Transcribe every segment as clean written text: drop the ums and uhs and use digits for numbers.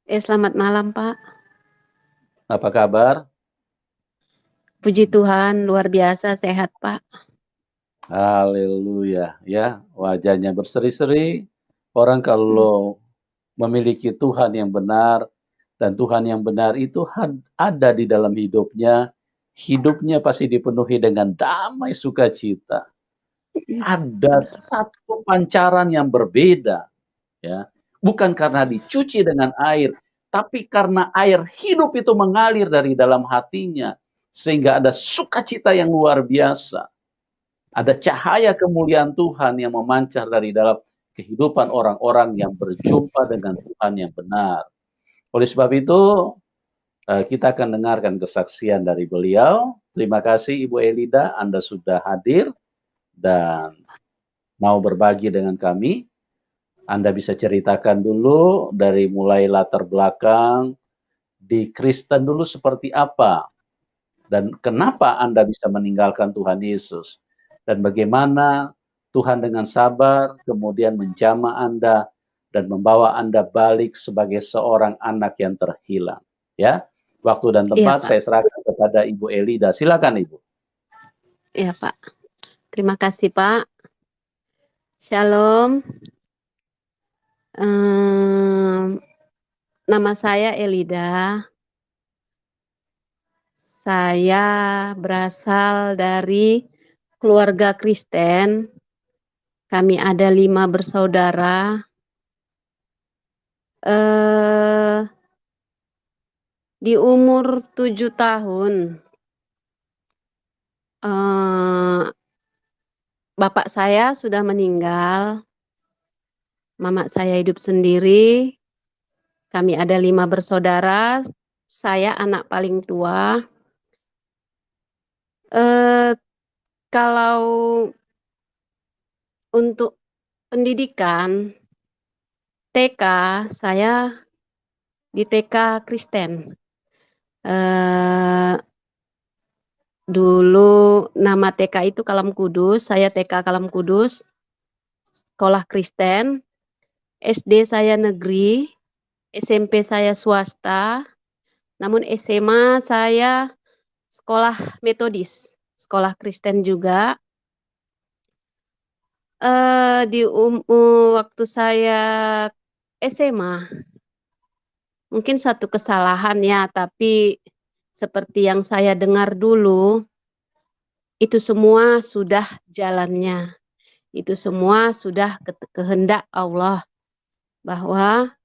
Selamat malam, Pak. Apa kabar? Puji Tuhan, luar biasa sehat, Pak. Haleluya, ya. Wajahnya berseri-seri. Orang Hmm, kalau memiliki Tuhan yang benar dan Tuhan yang benar itu ada di dalam hidupnya pasti dipenuhi dengan damai sukacita. iya, Ada benar. satu pancaran yang berbeda, ya. Bukan karena dicuci dengan air, tapi karena air hidup itu mengalir dari dalam hatinya sehingga ada sukacita yang luar biasa. Ada cahaya kemuliaan Tuhan yang memancar dari dalam kehidupan orang-orang yang berjumpa dengan Tuhan yang benar. Oleh sebab itu, kita akan dengarkan kesaksian dari beliau. Terima kasih Ibu Elida, Anda sudah hadir dan mau berbagi dengan kami. Anda bisa ceritakan dulu dari mulai latar belakang di Kristen dulu seperti apa dan kenapa Anda bisa meninggalkan Tuhan Yesus? Dan bagaimana Tuhan dengan sabar kemudian menjamah Anda dan membawa Anda balik sebagai seorang anak yang terhilang. Ya, waktu dan Iya, tempat Pak. saya serahkan kepada Ibu Elida. Silakan Ibu. Iya, Pak. Terima kasih, Pak. Shalom. Nama saya Elida. Saya berasal dari keluarga Kristen. Kami ada 5 bersaudara. Eh, di umur 7 tahun, eh, bapak saya sudah meninggal. Mama saya hidup sendiri. Kami ada 5 bersaudara. Saya anak paling tua. Eh, kalau untuk pendidikan TK, saya di TK Kristen. Eh, dulu nama TK itu Kalam Kudus. Saya TK Kalam Kudus, sekolah Kristen. SD saya negeri, SMP saya swasta. Namun SMA saya sekolah metodis, sekolah Kristen juga. Di waktu saya SMA, mungkin satu kesalahan ya, tapi seperti yang saya dengar dulu, itu semua sudah jalannya. Itu semua sudah kehendak Allah, bahwa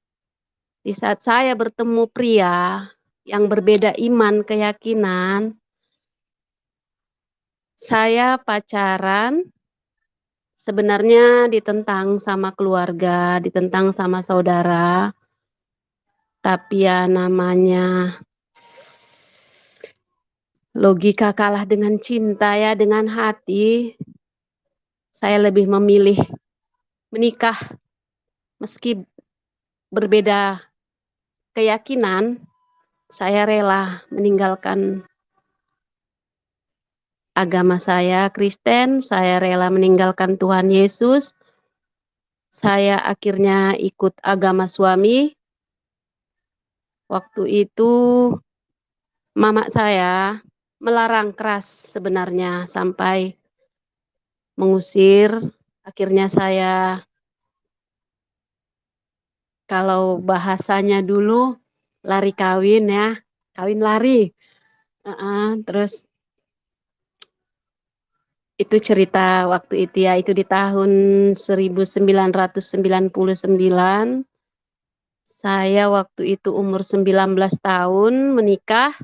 di saat saya bertemu pria yang berbeda iman, keyakinan, saya pacaran. Sebenarnya ditentang sama keluarga, ditentang sama saudara, tapi ya namanya logika kalah dengan cinta ya, dengan hati. Saya lebih memilih menikah meski berbeda keyakinan. Saya rela meninggalkan agama saya Kristen, saya rela meninggalkan Tuhan Yesus. Saya akhirnya ikut agama suami. Waktu itu mama saya melarang keras sebenarnya sampai mengusir. Akhirnya saya, kalau bahasanya dulu, lari kawin ya, kawin lari. Terus itu cerita waktu itu ya, itu di tahun 1999. Saya waktu itu umur 19 tahun menikah.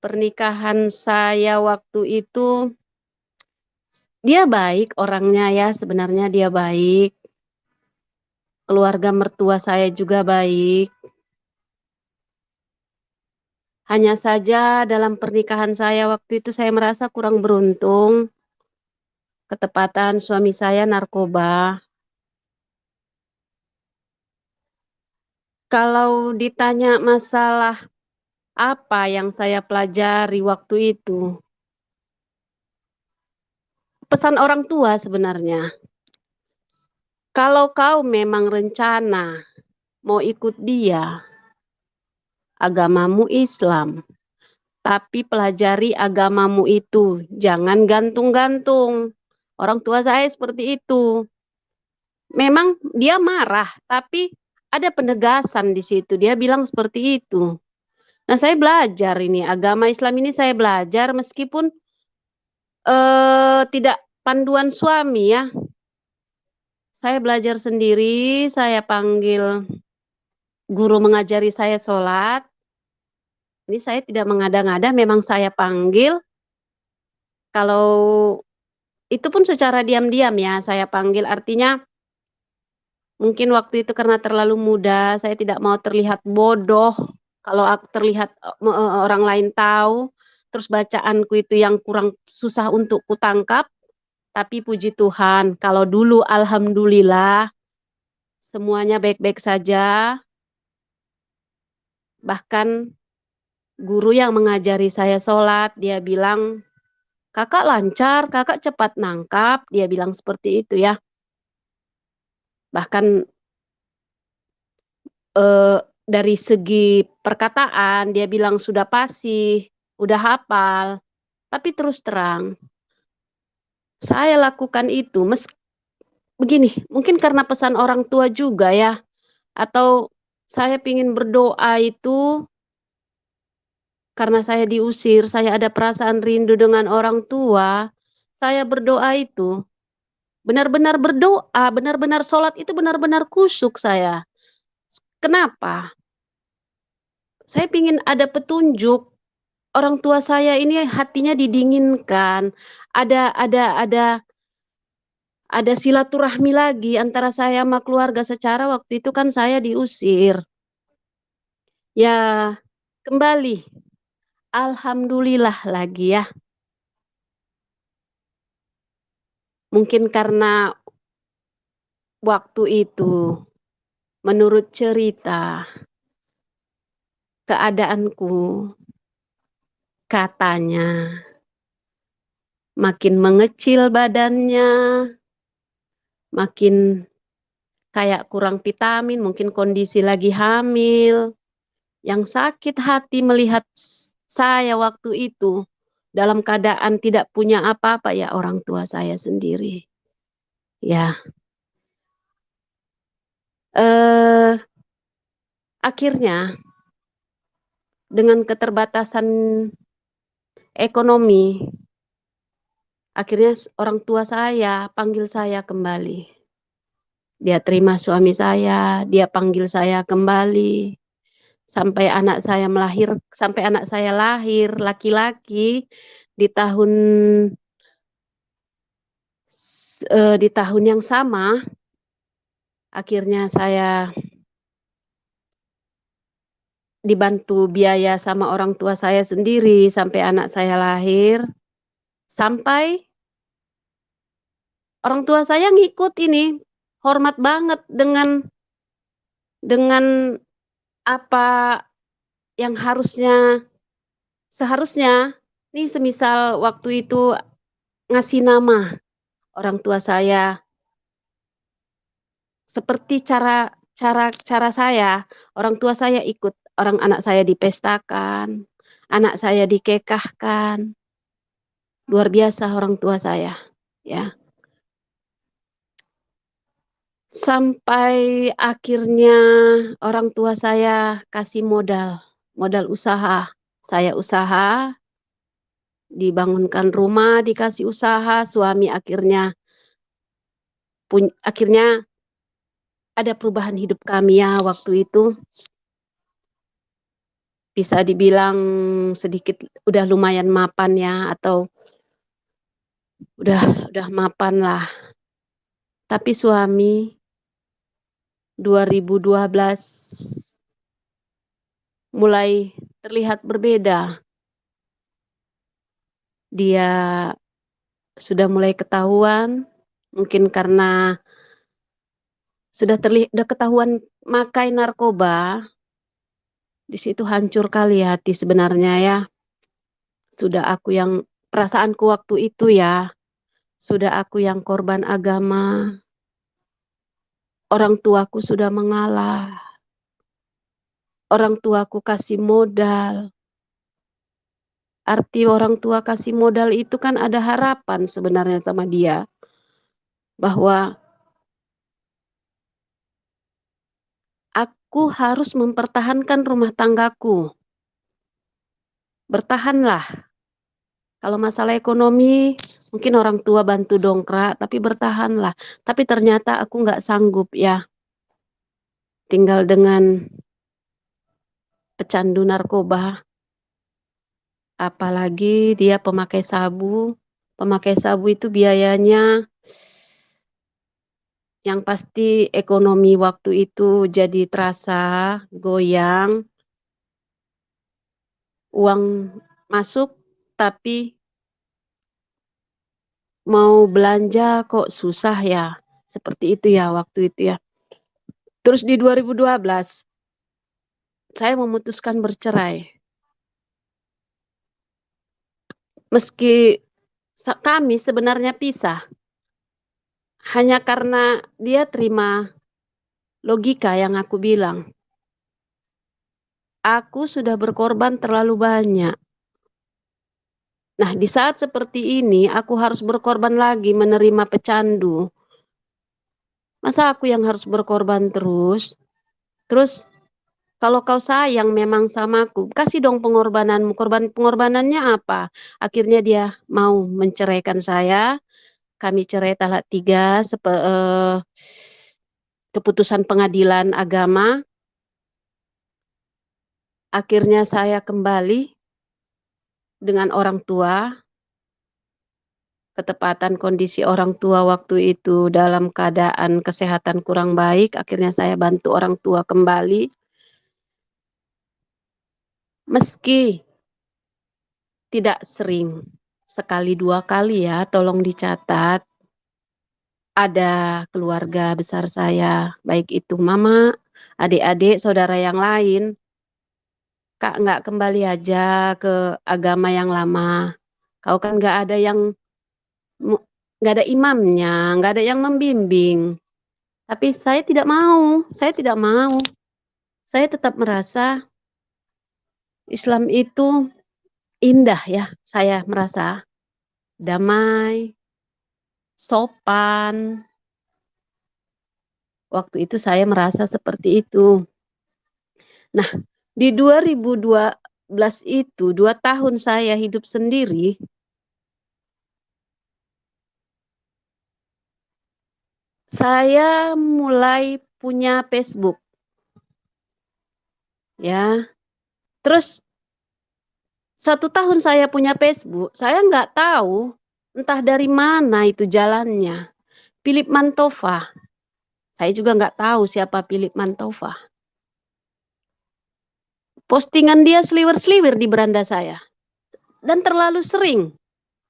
Pernikahan saya waktu itu, dia baik orangnya ya, sebenarnya dia baik. Keluarga mertua saya juga baik. Hanya saja dalam pernikahan saya waktu itu saya merasa kurang beruntung. Ketepatan suami saya narkoba. Kalau ditanya masalah apa yang saya pelajari waktu itu, pesan orang tua sebenarnya. Kalau kau memang rencana mau ikut dia, agamamu Islam, tapi pelajari agamamu itu, jangan gantung-gantung. Orang tua saya seperti itu. Memang dia marah, tapi ada penegasan di situ. Dia bilang seperti itu. Nah, saya belajar ini, agama Islam ini saya belajar meskipun tidak panduan suami ya. Saya belajar sendiri, saya panggil guru mengajari saya sholat. Ini saya tidak mengada-ngada, memang saya panggil. Kalau itu pun secara diam-diam ya, saya panggil artinya mungkin waktu itu karena terlalu muda, saya tidak mau terlihat bodoh. Kalau aku terlihat orang lain tahu, terus bacaanku itu yang kurang susah untuk kutangkap, tapi puji Tuhan, kalau dulu alhamdulillah semuanya baik-baik saja. Bahkan guru yang mengajari saya sholat, dia bilang, kakak lancar, kakak cepat nangkap, dia bilang seperti itu ya. Bahkan dari segi perkataan, dia bilang sudah fasih, udah hafal. Tapi terus terang, saya lakukan itu, begini, mungkin karena pesan orang tua juga ya, atau saya ingin berdoa itu karena saya diusir, saya ada perasaan rindu dengan orang tua, saya berdoa itu, benar-benar berdoa, benar-benar sholat itu benar-benar kusyuk saya. Kenapa? Saya ingin ada petunjuk, orang tua saya ini hatinya didinginkan, ada silaturahmi lagi antara saya sama keluarga secara waktu itu kan saya diusir. Ya, kembali. Alhamdulillah lagi ya. Mungkin karena waktu itu, menurut cerita, keadaanku, katanya, makin mengecil badannya, makin kayak kurang vitamin, mungkin kondisi lagi hamil. Yang sakit hati melihat saya waktu itu dalam keadaan tidak punya apa-apa ya orang tua saya sendiri. Ya, akhirnya dengan keterbatasan ekonomi, akhirnya orang tua saya panggil saya kembali. Dia terima suami saya, dia panggil saya kembali. Sampai anak saya lahir laki-laki di tahun yang sama, akhirnya saya dibantu biaya sama orang tua saya sendiri sampai anak saya lahir, sampai orang tua saya ngikut ini, hormat banget dengan apa yang seharusnya, nih semisal waktu itu ngasih nama orang tua saya, seperti cara saya, orang tua saya ikut, anak saya dipestakan, anak saya dikekahkan, luar biasa orang tua saya, ya. Sampai akhirnya orang tua saya kasih modal usaha. Saya usaha, dibangunkan rumah, dikasih usaha, suami akhirnya ada perubahan hidup kami ya waktu itu. Bisa dibilang sedikit udah lumayan mapan ya, atau udah mapan lah. Tapi suami 2012 mulai terlihat berbeda. Dia sudah mulai ketahuan, mungkin karena sudah ketahuan makai narkoba. Di situ hancur kali hati sebenarnya ya. Sudah aku yang perasaanku waktu itu ya. Sudah aku yang korban agama. Orang tuaku sudah mengalah. orang tuaku kasih modal. Arti orang tua kasih modal itu kan ada harapan sebenarnya sama dia. Bahwa aku harus mempertahankan rumah tanggaku. Bertahanlah. Kalau masalah ekonomi, mungkin orang tua bantu dongkrak, tapi bertahanlah. Tapi ternyata aku nggak sanggup ya. Tinggal dengan pecandu narkoba. Apalagi dia pemakai sabu. Pemakai sabu itu biayanya yang pasti ekonomi waktu itu jadi terasa goyang. Uang masuk tapi mau belanja kok susah ya. Seperti itu ya waktu itu ya. Terus di 2012 saya memutuskan bercerai. Meski kami sebenarnya pisah. Hanya karena dia terima logika yang aku bilang. Aku sudah berkorban terlalu banyak. Nah, di saat seperti ini aku harus berkorban lagi menerima pecandu. Masa aku yang harus berkorban terus? Terus kalau kau sayang memang sama aku, kasih dong pengorbananmu. Pengorbanannya apa? Akhirnya dia mau menceraikan saya. Kami cerai talak 3, keputusan pengadilan agama. Akhirnya saya kembali dengan orang tua. Ketepatan kondisi orang tua waktu itu dalam keadaan kesehatan kurang baik. Akhirnya saya bantu orang tua kembali. Meski tidak sering, sekali 2 kali ya, tolong dicatat. Ada keluarga besar saya, baik itu mama, adik-adik, saudara yang lain. Kak, nggak kembali aja ke agama yang lama. Kau kan nggak ada imamnya, nggak ada yang membimbing. Tapi saya tidak mau, saya tidak mau. Saya tetap merasa Islam itu indah ya, saya merasa damai, sopan. Waktu itu saya merasa seperti itu. Nah, di 2012 itu, 2 tahun saya hidup sendiri, saya mulai punya Facebook. Ya, terus 1 tahun saya punya Facebook, saya nggak tahu entah dari mana itu jalannya. Philip Mantova. Saya juga nggak tahu siapa Philip Mantova. Postingan dia seliwer-seliwer di beranda saya. Dan terlalu sering.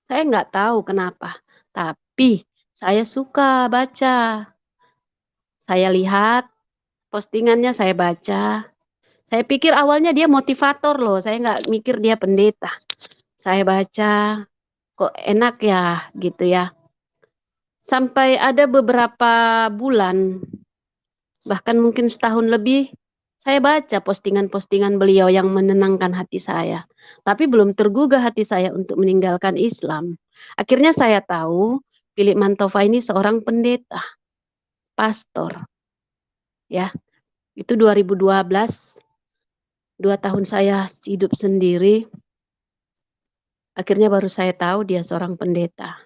Saya nggak tahu kenapa. Tapi saya suka baca. Saya lihat postingannya, saya baca. Saya pikir awalnya dia motivator loh. Saya nggak mikir dia pendeta. Saya baca, kok enak ya gitu ya. Sampai ada beberapa bulan, bahkan mungkin setahun lebih, saya baca postingan-postingan beliau yang menenangkan hati saya. Tapi belum tergugah hati saya untuk meninggalkan Islam. Akhirnya saya tahu Philip Mantova ini seorang pendeta, pastor. Ya, itu 2012, 2 tahun saya hidup sendiri. Akhirnya baru saya tahu dia seorang pendeta.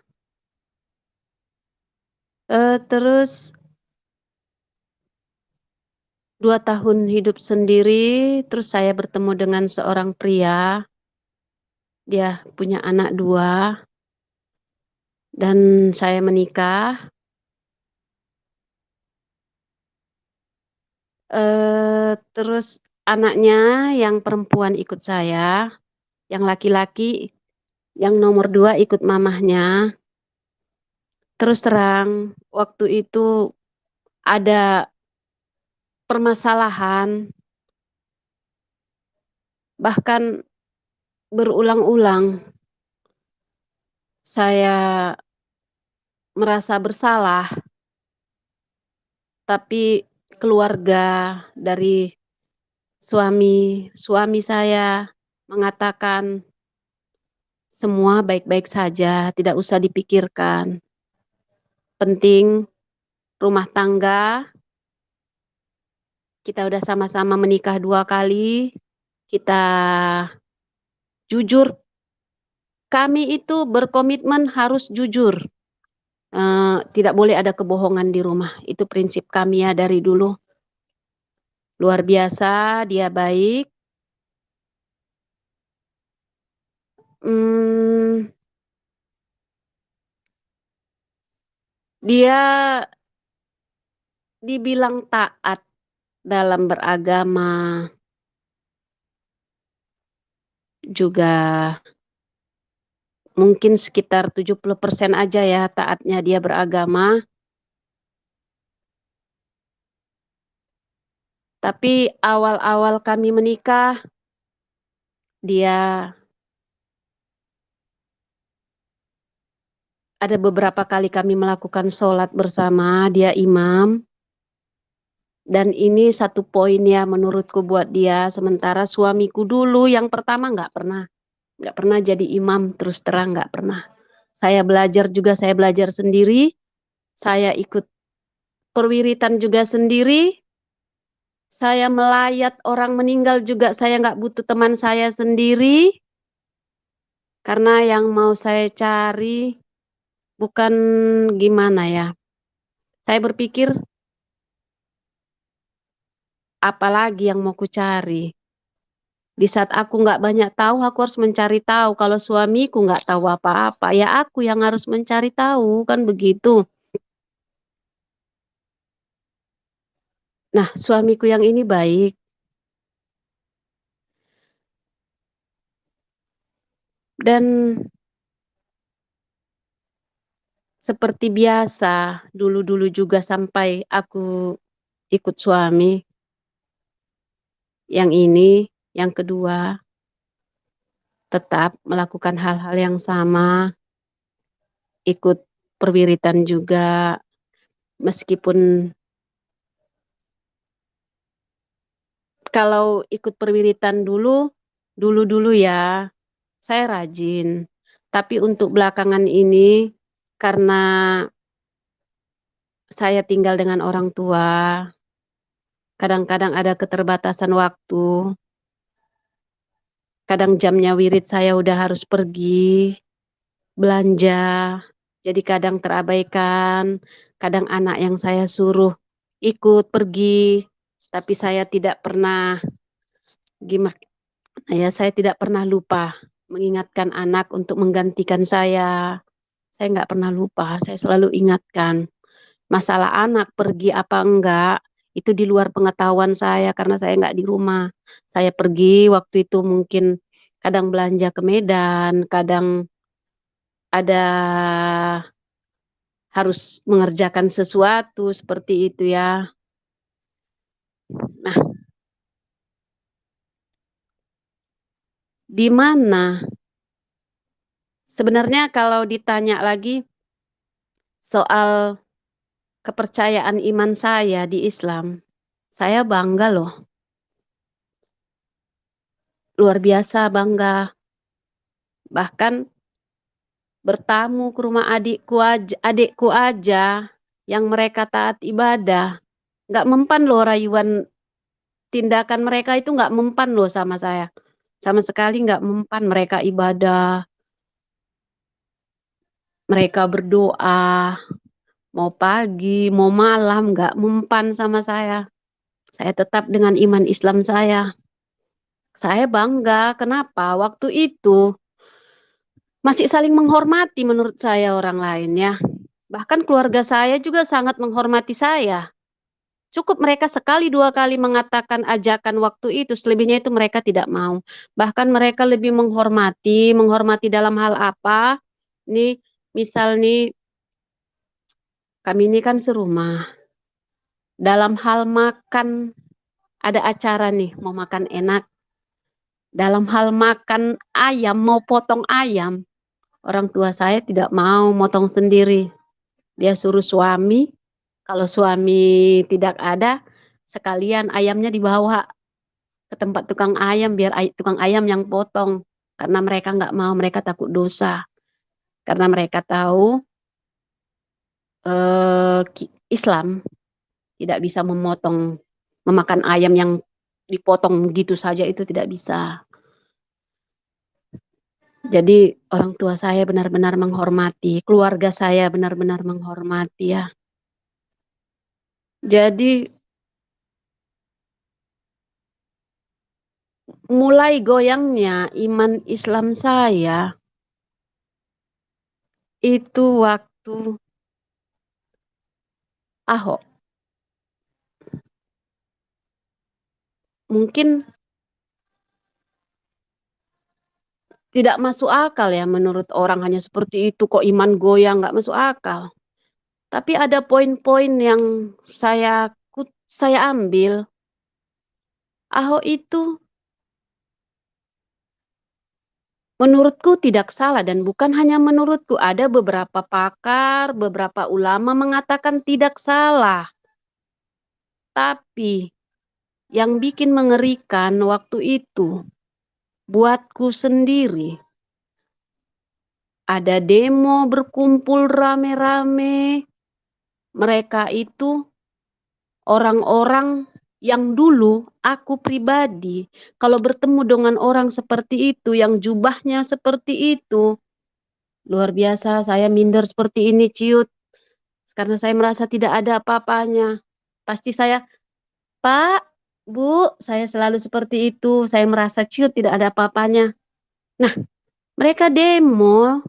Terus 2 tahun hidup sendiri, terus saya bertemu dengan seorang pria. Dia punya anak 2, dan saya menikah. Terus anaknya yang perempuan ikut saya, yang laki-laki, yang nomor 2 ikut mamahnya. Terus terang, waktu itu ada permasalahan, bahkan berulang-ulang saya merasa bersalah, tapi keluarga dari suami saya mengatakan, "Semua baik-baik saja, tidak usah dipikirkan. Penting rumah tangga, kita udah sama-sama menikah 2 kali, kita jujur." Kami itu berkomitmen harus jujur, tidak boleh ada kebohongan di rumah, itu prinsip kami ya dari dulu. Luar biasa, dia baik. Mmm, dia dibilang taat dalam beragama, juga mungkin sekitar 70% aja ya taatnya dia beragama. Tapi awal-awal kami menikah, dia ada beberapa kali kami melakukan sholat bersama, dia imam. Dan ini satu poin ya menurutku buat dia, sementara suamiku dulu yang pertama nggak pernah jadi imam, terus terang nggak pernah. Saya belajar juga, saya belajar sendiri, saya ikut perwiritan juga sendiri, saya melayat orang meninggal juga saya nggak butuh teman saya sendiri, karena yang mau saya cari bukan gimana ya, saya berpikir apalagi yang mau kucari. Di saat aku nggak banyak tahu, aku harus mencari tahu. Kalau suamiku nggak tahu apa-apa, ya aku yang harus mencari tahu, kan begitu. Nah, suamiku yang ini baik. Dan seperti biasa, dulu-dulu juga sampai aku ikut suami. Yang ini, yang kedua, tetap melakukan hal-hal yang sama, ikut perwiritan juga, meskipun kalau ikut perwiritan dulu-dulu ya, saya rajin. Tapi untuk belakangan ini, karena saya tinggal dengan orang tua, kadang-kadang ada keterbatasan waktu, kadang jamnya wirid saya udah harus pergi, belanja, jadi kadang terabaikan, kadang anak yang saya suruh ikut pergi, tapi saya tidak pernah, gimana ya, saya tidak pernah lupa mengingatkan anak untuk menggantikan saya. Saya nggak pernah lupa, saya selalu ingatkan. Masalah anak pergi apa enggak, itu di luar pengetahuan saya karena saya nggak di rumah. Saya pergi waktu itu mungkin kadang belanja ke Medan, kadang ada harus mengerjakan sesuatu seperti itu ya. Nah, di mana? Sebenarnya kalau ditanya lagi soal kepercayaan iman saya di Islam, saya bangga loh, luar biasa bangga. Bahkan bertamu ke rumah adikku aja yang mereka taat ibadah, nggak mempan loh rayuan, tindakan mereka itu nggak mempan loh sama saya. Sama sekali nggak mempan, mereka ibadah, mereka berdoa, mau pagi, mau malam, nggak mempan sama saya. Saya tetap dengan iman Islam saya. Saya bangga, kenapa? Waktu itu masih saling menghormati menurut saya orang lain ya. Bahkan keluarga saya juga sangat menghormati saya. Cukup mereka sekali 2 kali mengatakan ajakan waktu itu, selebihnya itu mereka tidak mau. Bahkan mereka lebih menghormati dalam hal apa, nih misal nih, kami ini kan serumah. Dalam hal makan, ada acara nih, mau makan enak. Dalam hal makan ayam, mau potong ayam, orang tua saya tidak mau motong sendiri. Dia suruh suami, kalau suami tidak ada, sekalian ayamnya dibawa. ke tempat tukang ayam biar tukang ayam yang potong. Karena mereka nggak mau, mereka takut dosa. Karena mereka tahu Islam tidak bisa memakan ayam yang dipotong gitu saja, itu tidak bisa. Jadi orang tua saya benar-benar menghormati, keluarga saya benar-benar menghormati ya. Jadi mulai goyangnya iman Islam saya itu waktu Ahok. Mungkin tidak masuk akal ya menurut orang, hanya seperti itu kok iman goyang, nggak masuk akal. Tapi ada poin-poin yang saya ambil. Ahok itu menurutku tidak salah, dan bukan hanya menurutku, ada beberapa pakar, beberapa ulama mengatakan tidak salah. Tapi yang bikin mengerikan waktu itu, buatku sendiri, ada demo berkumpul rame-rame. Mereka itu orang-orang yang dulu aku pribadi, kalau bertemu dengan orang seperti itu, yang jubahnya seperti itu, luar biasa, saya minder seperti ini, ciut. Karena saya merasa tidak ada apa-apanya. Pasti saya, Pak, Bu, saya selalu seperti itu. Saya merasa ciut, tidak ada apa-apanya. Nah, mereka demo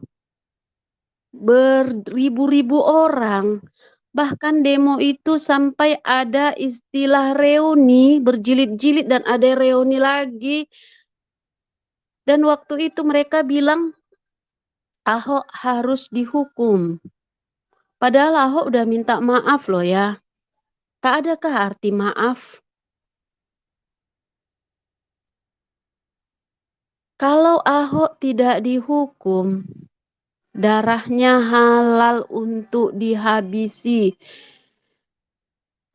beribu-ribu orang. Bahkan demo itu sampai ada istilah reuni, berjilid-jilid dan ada reuni lagi. Dan waktu itu mereka bilang Ahok harus dihukum. Padahal Ahok udah minta maaf loh ya. Tak adakah arti maaf? Kalau Ahok tidak dihukum, darahnya halal untuk dihabisi.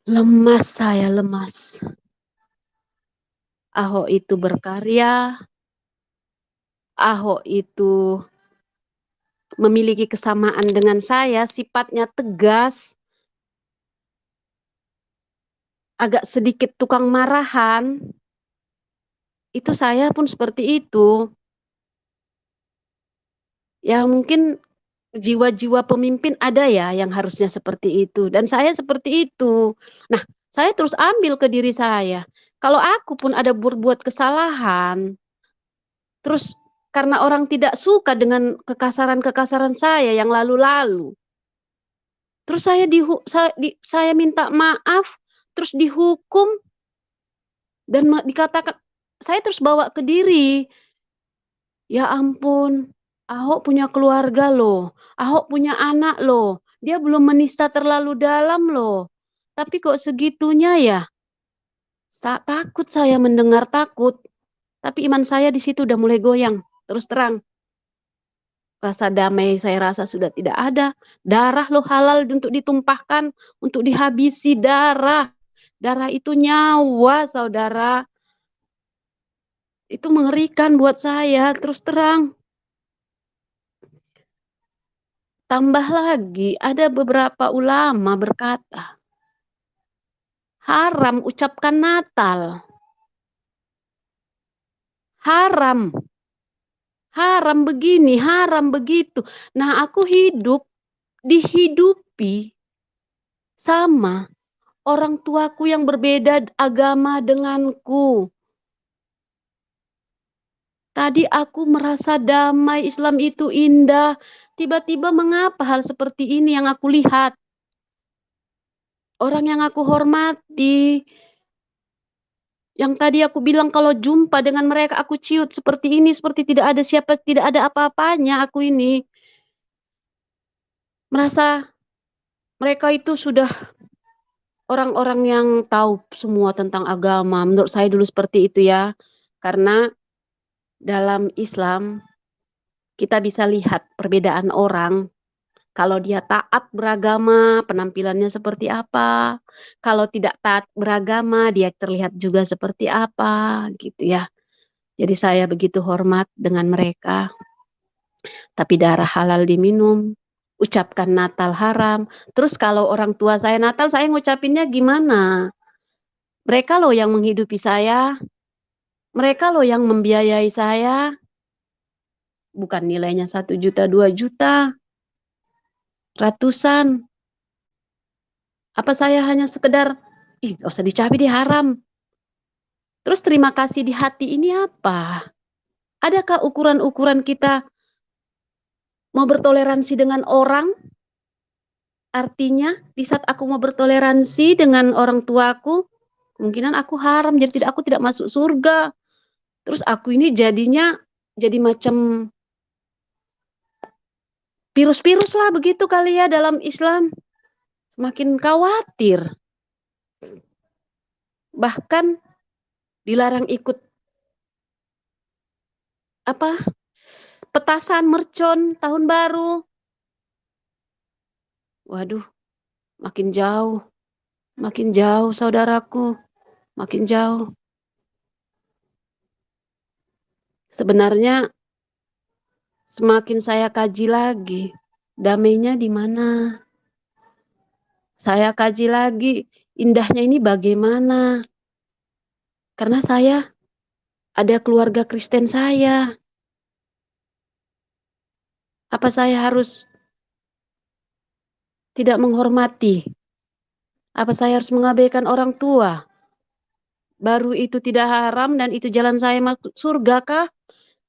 Lemas saya, lemas. Ahok itu berkarya, Ahok itu memiliki kesamaan dengan saya, sifatnya tegas, agak sedikit tukang marahan. Itu saya pun seperti itu. Ya mungkin jiwa-jiwa pemimpin ada ya yang harusnya seperti itu. Dan saya seperti itu. Nah, saya terus ambil ke diri saya. Kalau aku pun ada berbuat kesalahan, terus karena orang tidak suka dengan kekasaran-kekasaran saya yang lalu-lalu, terus saya minta maaf, terus dihukum, dan dikatakan, saya terus bawa ke diri, ya ampun, Ahok punya keluarga loh, Ahok punya anak loh, dia belum menista terlalu dalam loh, tapi kok segitunya ya, takut saya mendengar, takut, tapi iman saya di situ udah mulai goyang, terus terang. Rasa damai saya rasa sudah tidak ada. Darah lo halal untuk ditumpahkan, untuk dihabisi darah. Darah itu nyawa, saudara. Itu mengerikan buat saya, terus terang. Tambah lagi, ada beberapa ulama berkata, haram ucapkan Natal. Haram. Haram begini, haram begitu. Nah, aku dihidupi sama orang tuaku yang berbeda agama denganku. Tadi aku merasa damai, Islam itu indah. Tiba-tiba mengapa hal seperti ini yang aku lihat? Orang yang aku hormati, yang tadi aku bilang kalau jumpa dengan mereka aku ciut seperti ini, seperti tidak ada apa-apanya aku ini. Merasa mereka itu sudah orang-orang yang tahu semua tentang agama. Menurut saya dulu seperti itu ya. Karena dalam Islam kita bisa lihat perbedaan orang. Kalau dia taat beragama, penampilannya seperti apa. Kalau tidak taat beragama, dia terlihat juga seperti apa, gitu ya. Jadi saya begitu hormat dengan mereka. Tapi darah halal diminum, ucapkan Natal haram. Terus kalau orang tua saya Natal, saya ngucapinnya gimana? Mereka loh yang menghidupi saya, mereka loh yang membiayai saya, bukan nilainya 1 juta, 2 juta, ratusan. Apa saya hanya sekedar, ih gak usah dicapai di haram. Terus terima kasih di hati ini apa? Adakah ukuran-ukuran kita mau bertoleransi dengan orang? Artinya di saat aku mau bertoleransi dengan orang tuaku, kemungkinan aku haram, jadi aku tidak masuk surga. Terus aku ini jadinya jadi macam virus-virus lah begitu kali ya dalam Islam. Semakin khawatir. Bahkan dilarang ikut apa? Petasan mercon tahun baru. Waduh, makin jauh saudaraku, makin jauh. Sebenarnya semakin saya kaji lagi, damainya di mana? Saya kaji lagi, indahnya ini bagaimana? Karena saya ada keluarga Kristen saya. Apa saya harus tidak menghormati? Apa saya harus mengabaikan orang tua? Baru itu tidak haram dan itu jalan saya masuk surga kah?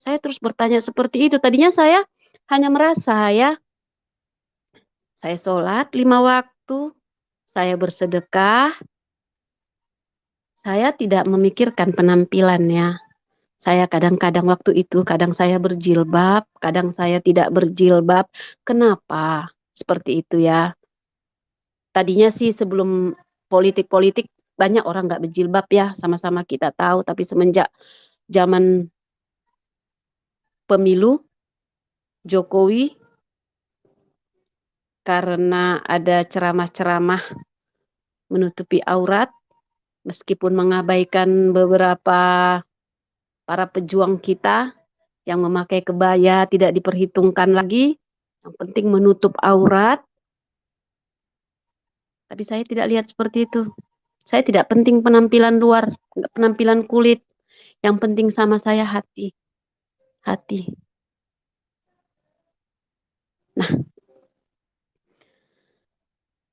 Saya terus bertanya seperti itu. Tadinya saya hanya merasa ya, saya sholat 5 waktu, saya bersedekah, saya tidak memikirkan penampilannya. Saya kadang-kadang waktu itu, kadang saya berjilbab, kadang saya tidak berjilbab. Kenapa? Seperti itu ya. Tadinya sih sebelum politik-politik banyak orang nggak berjilbab ya, sama-sama kita tahu. Tapi semenjak zaman pemilu Jokowi, karena ada ceramah-ceramah menutupi aurat, meskipun mengabaikan beberapa para pejuang kita yang memakai kebaya tidak diperhitungkan lagi, yang penting menutup aurat. Tapi saya tidak lihat seperti itu. Saya tidak penting penampilan luar, penampilan kulit. Yang penting sama saya hati. Hati. Nah,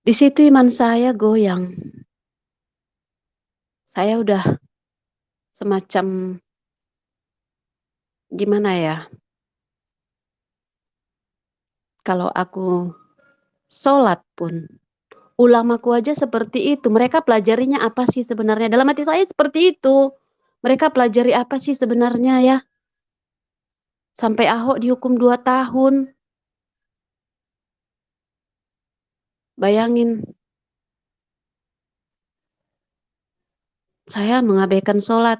di situ iman saya goyang. Saya udah semacam gimana ya? Kalau aku sholat pun, ulamaku aja seperti itu. Mereka pelajarinya apa sih sebenarnya? Dalam hati saya seperti itu. Mereka pelajari apa sih sebenarnya ya? Sampai Ahok dihukum 2 tahun. Bayangin, saya mengabaikan sholat.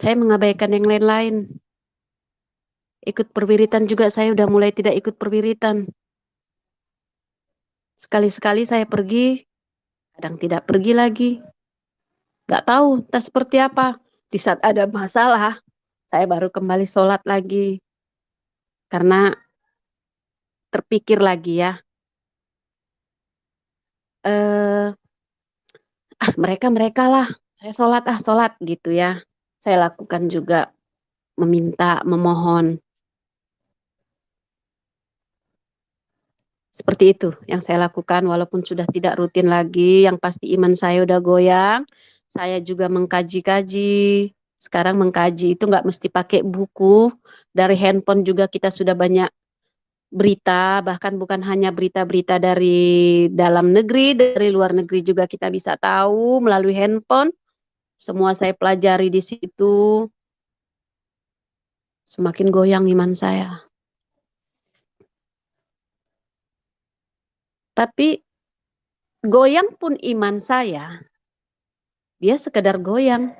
Saya mengabaikan yang lain-lain. Ikut perwiritan juga saya udah mulai tidak ikut perwiritan. Sekali-sekali saya pergi, kadang tidak pergi lagi. Gak tahu entah seperti apa. Di saat ada masalah, saya baru kembali sholat lagi. Karena terpikir lagi ya. Mereka lah. Saya sholat gitu ya. Saya lakukan juga meminta, memohon. Seperti itu yang saya lakukan walaupun sudah tidak rutin lagi. Yang pasti iman saya udah goyang. Saya juga mengkaji-kaji. Sekarang mengkaji itu nggak mesti pakai buku. Dari handphone juga kita sudah banyak berita. Bahkan bukan hanya berita-berita dari dalam negeri. Dari luar negeri juga kita bisa tahu melalui handphone. Semua saya pelajari di situ. Semakin goyang iman saya. Tapi goyang pun iman saya, dia sekedar goyang.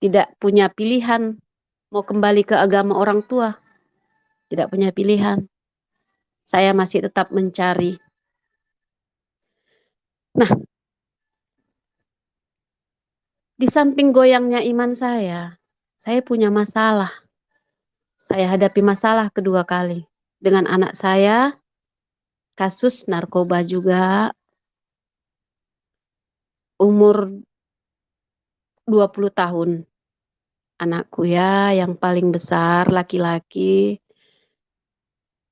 Tidak punya pilihan mau kembali ke agama orang tua. Tidak punya pilihan. saya masih tetap mencari. Nah, di samping goyangnya iman saya punya masalah. Saya hadapi masalah kedua kali. Dengan anak saya, kasus narkoba juga, umur 20 tahun. Anakku ya, yang paling besar, laki-laki,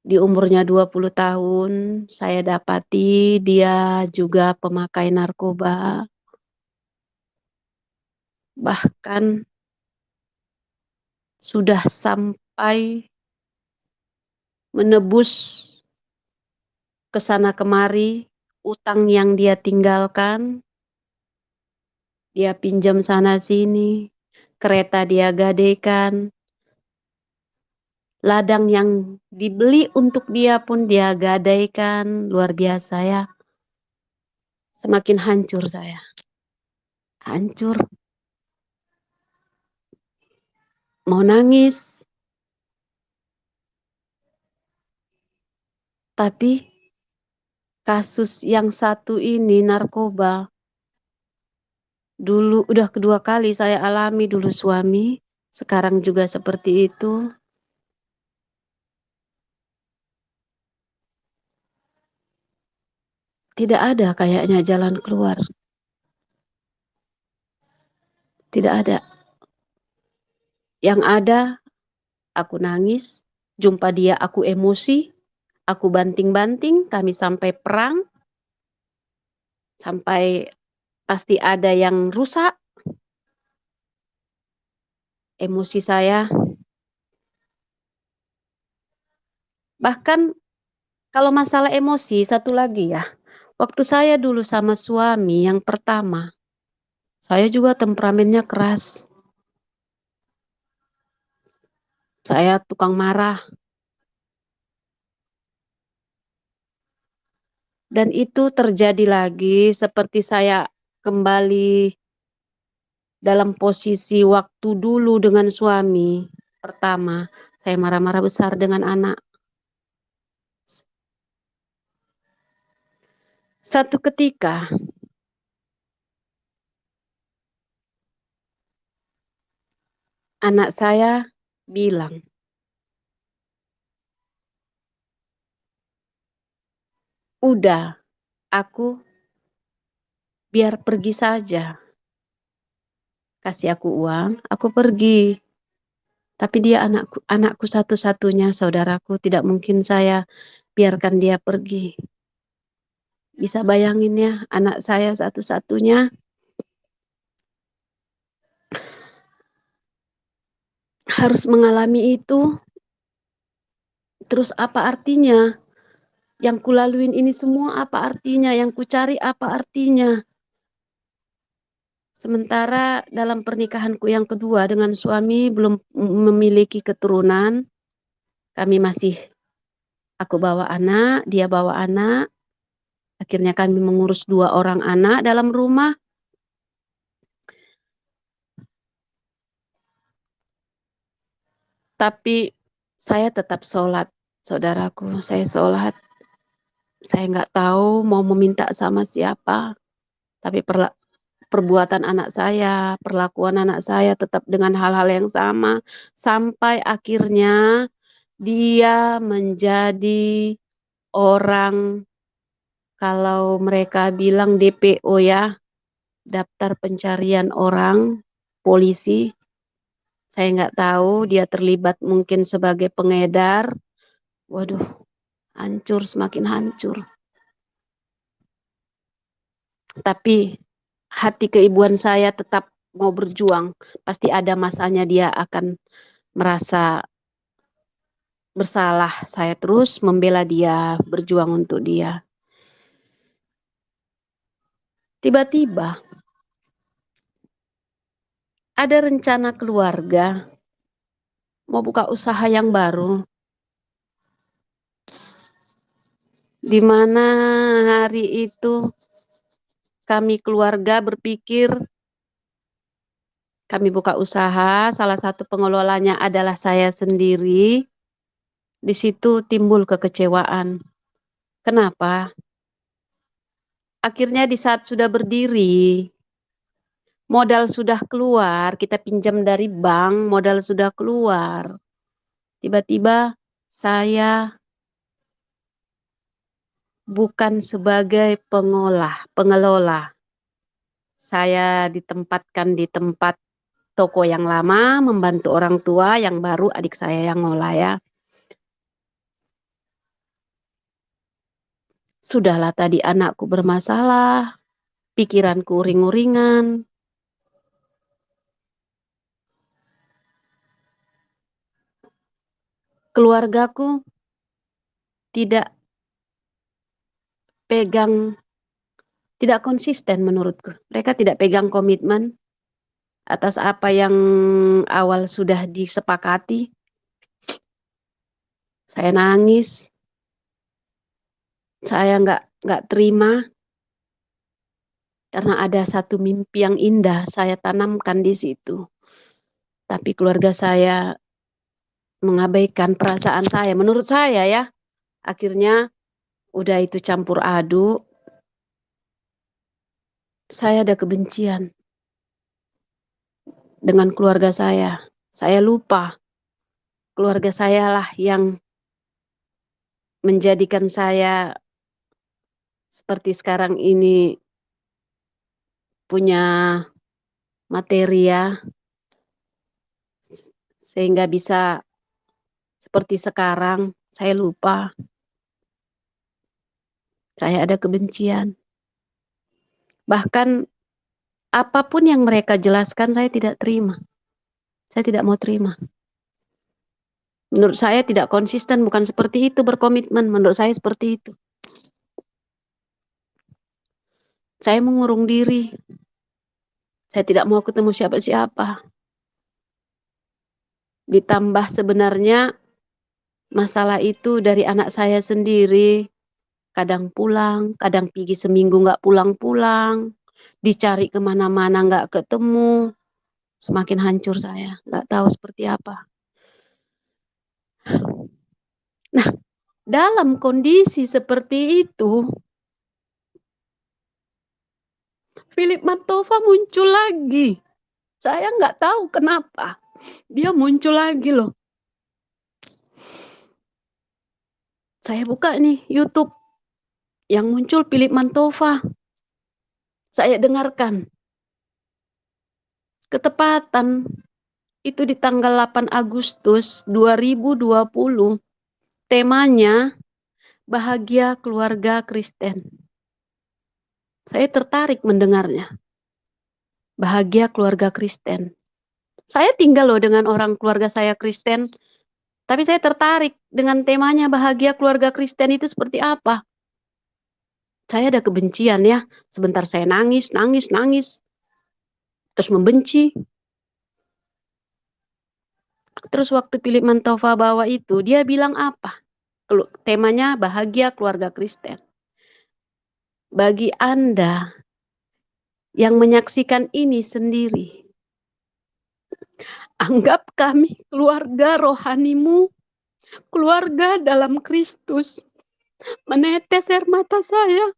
di umurnya 20 tahun, saya dapati dia juga pemakai narkoba. Bahkan sudah sampai menebus ke sana kemari, utang yang dia tinggalkan, dia pinjam sana sini, kereta dia gadaikan, ladang yang dibeli untuk dia pun dia gadaikan, luar biasa ya. Semakin hancur saya. Hancur. Mau nangis. Tapi kasus yang satu ini narkoba. Dulu udah kedua kali saya alami, dulu suami, sekarang juga seperti itu. Tidak ada kayaknya jalan keluar. Tidak ada. Yang ada, aku nangis, jumpa dia aku emosi, aku banting-banting, kami sampai perang, sampai pasti ada yang rusak. Emosi saya. Bahkan kalau masalah emosi, satu lagi ya. Waktu saya dulu sama suami yang pertama, saya juga temperamennya keras. Saya tukang marah. Dan itu terjadi lagi seperti saya kembali dalam posisi waktu dulu dengan suami. Pertama, saya marah-marah besar dengan anak. Satu ketika, anak saya bilang, udah, aku biar pergi saja. Kasih aku uang, aku pergi. Tapi dia anakku satu-satunya, saudaraku, tidak mungkin saya biarkan dia pergi. Bisa bayangin ya, anak saya satu-satunya harus mengalami itu. Terus apa artinya? Yang kulaluin ini semua apa artinya? Yang kucari apa artinya? Sementara dalam pernikahanku yang kedua dengan suami belum memiliki keturunan. Kami masih, aku bawa anak, dia bawa anak. Akhirnya kami mengurus 2 orang anak dalam rumah. Tapi saya tetap sholat, saudaraku. Saya sholat. Saya nggak tahu mau meminta sama siapa. Tapi perbuatan anak saya, perlakuan anak saya tetap dengan hal-hal yang sama. Sampai akhirnya dia menjadi orang, kalau mereka bilang DPO ya, daftar pencarian orang, polisi. Saya nggak tahu dia terlibat mungkin sebagai pengedar. Waduh, hancur, semakin hancur. Tapi hati keibuan saya tetap mau berjuang. Pasti ada masanya dia akan merasa bersalah. Saya terus membela dia, berjuang untuk dia. Tiba-tiba ada rencana keluarga mau buka usaha yang baru. Di mana hari itu kami keluarga berpikir kami buka usaha, salah satu pengelolanya adalah saya sendiri. Di situ timbul kekecewaan. Kenapa? Akhirnya di saat sudah berdiri, modal sudah keluar, kita pinjam dari bank, modal sudah keluar. Tiba-tiba saya bukan sebagai pengelola. Saya ditempatkan di tempat toko yang lama, membantu orang tua, yang baru adik saya yang ngolah ya. Sudahlah tadi anakku bermasalah, pikiranku uring-uringan. Keluargaku tidak tidak konsisten menurutku. Mereka tidak pegang komitmen atas apa yang awal sudah disepakati. Saya nangis, saya nggak terima karena ada satu mimpi yang indah saya tanamkan di situ. Tapi keluarga saya mengabaikan perasaan saya. Menurut saya ya, akhirnya udah itu campur aduk. Saya ada kebencian dengan keluarga saya. Saya lupa keluarga saya lah yang menjadikan saya seperti sekarang ini punya materi ya, sehingga bisa seperti sekarang. Saya lupa, saya ada kebencian. Bahkan apapun yang mereka jelaskan saya tidak terima. Saya tidak mau terima. Menurut saya tidak konsisten, bukan seperti itu berkomitmen. Menurut saya seperti itu. Saya mengurung diri. Saya tidak mau ketemu siapa-siapa. Ditambah sebenarnya masalah itu dari anak saya sendiri. Kadang pulang, kadang pergi seminggu nggak pulang-pulang. Dicari kemana-mana nggak ketemu. Semakin hancur saya. Nggak tahu seperti apa. Nah, dalam kondisi seperti itu, Philip Mantova muncul lagi. Saya nggak tahu kenapa. Dia muncul lagi loh. Saya buka nih YouTube. Yang muncul Philip Mantova. Saya dengarkan. Ketepatan itu di tanggal 8 Agustus 2020. Temanya Bahagia Keluarga Kristen. Saya tertarik mendengarnya. Bahagia Keluarga Kristen. Saya tinggal loh dengan orang keluarga saya Kristen. Tapi saya tertarik dengan temanya Bahagia Keluarga Kristen itu seperti apa. Saya ada kebencian ya. Sebentar saya nangis. Terus membenci. Terus waktu Philip Mantova bawa itu, dia bilang apa? Temanya Bahagia Keluarga Kristen. Bagi Anda yang menyaksikan ini sendiri, anggap kami keluarga rohanimu, keluarga dalam Kristus. Menetes air mata saya.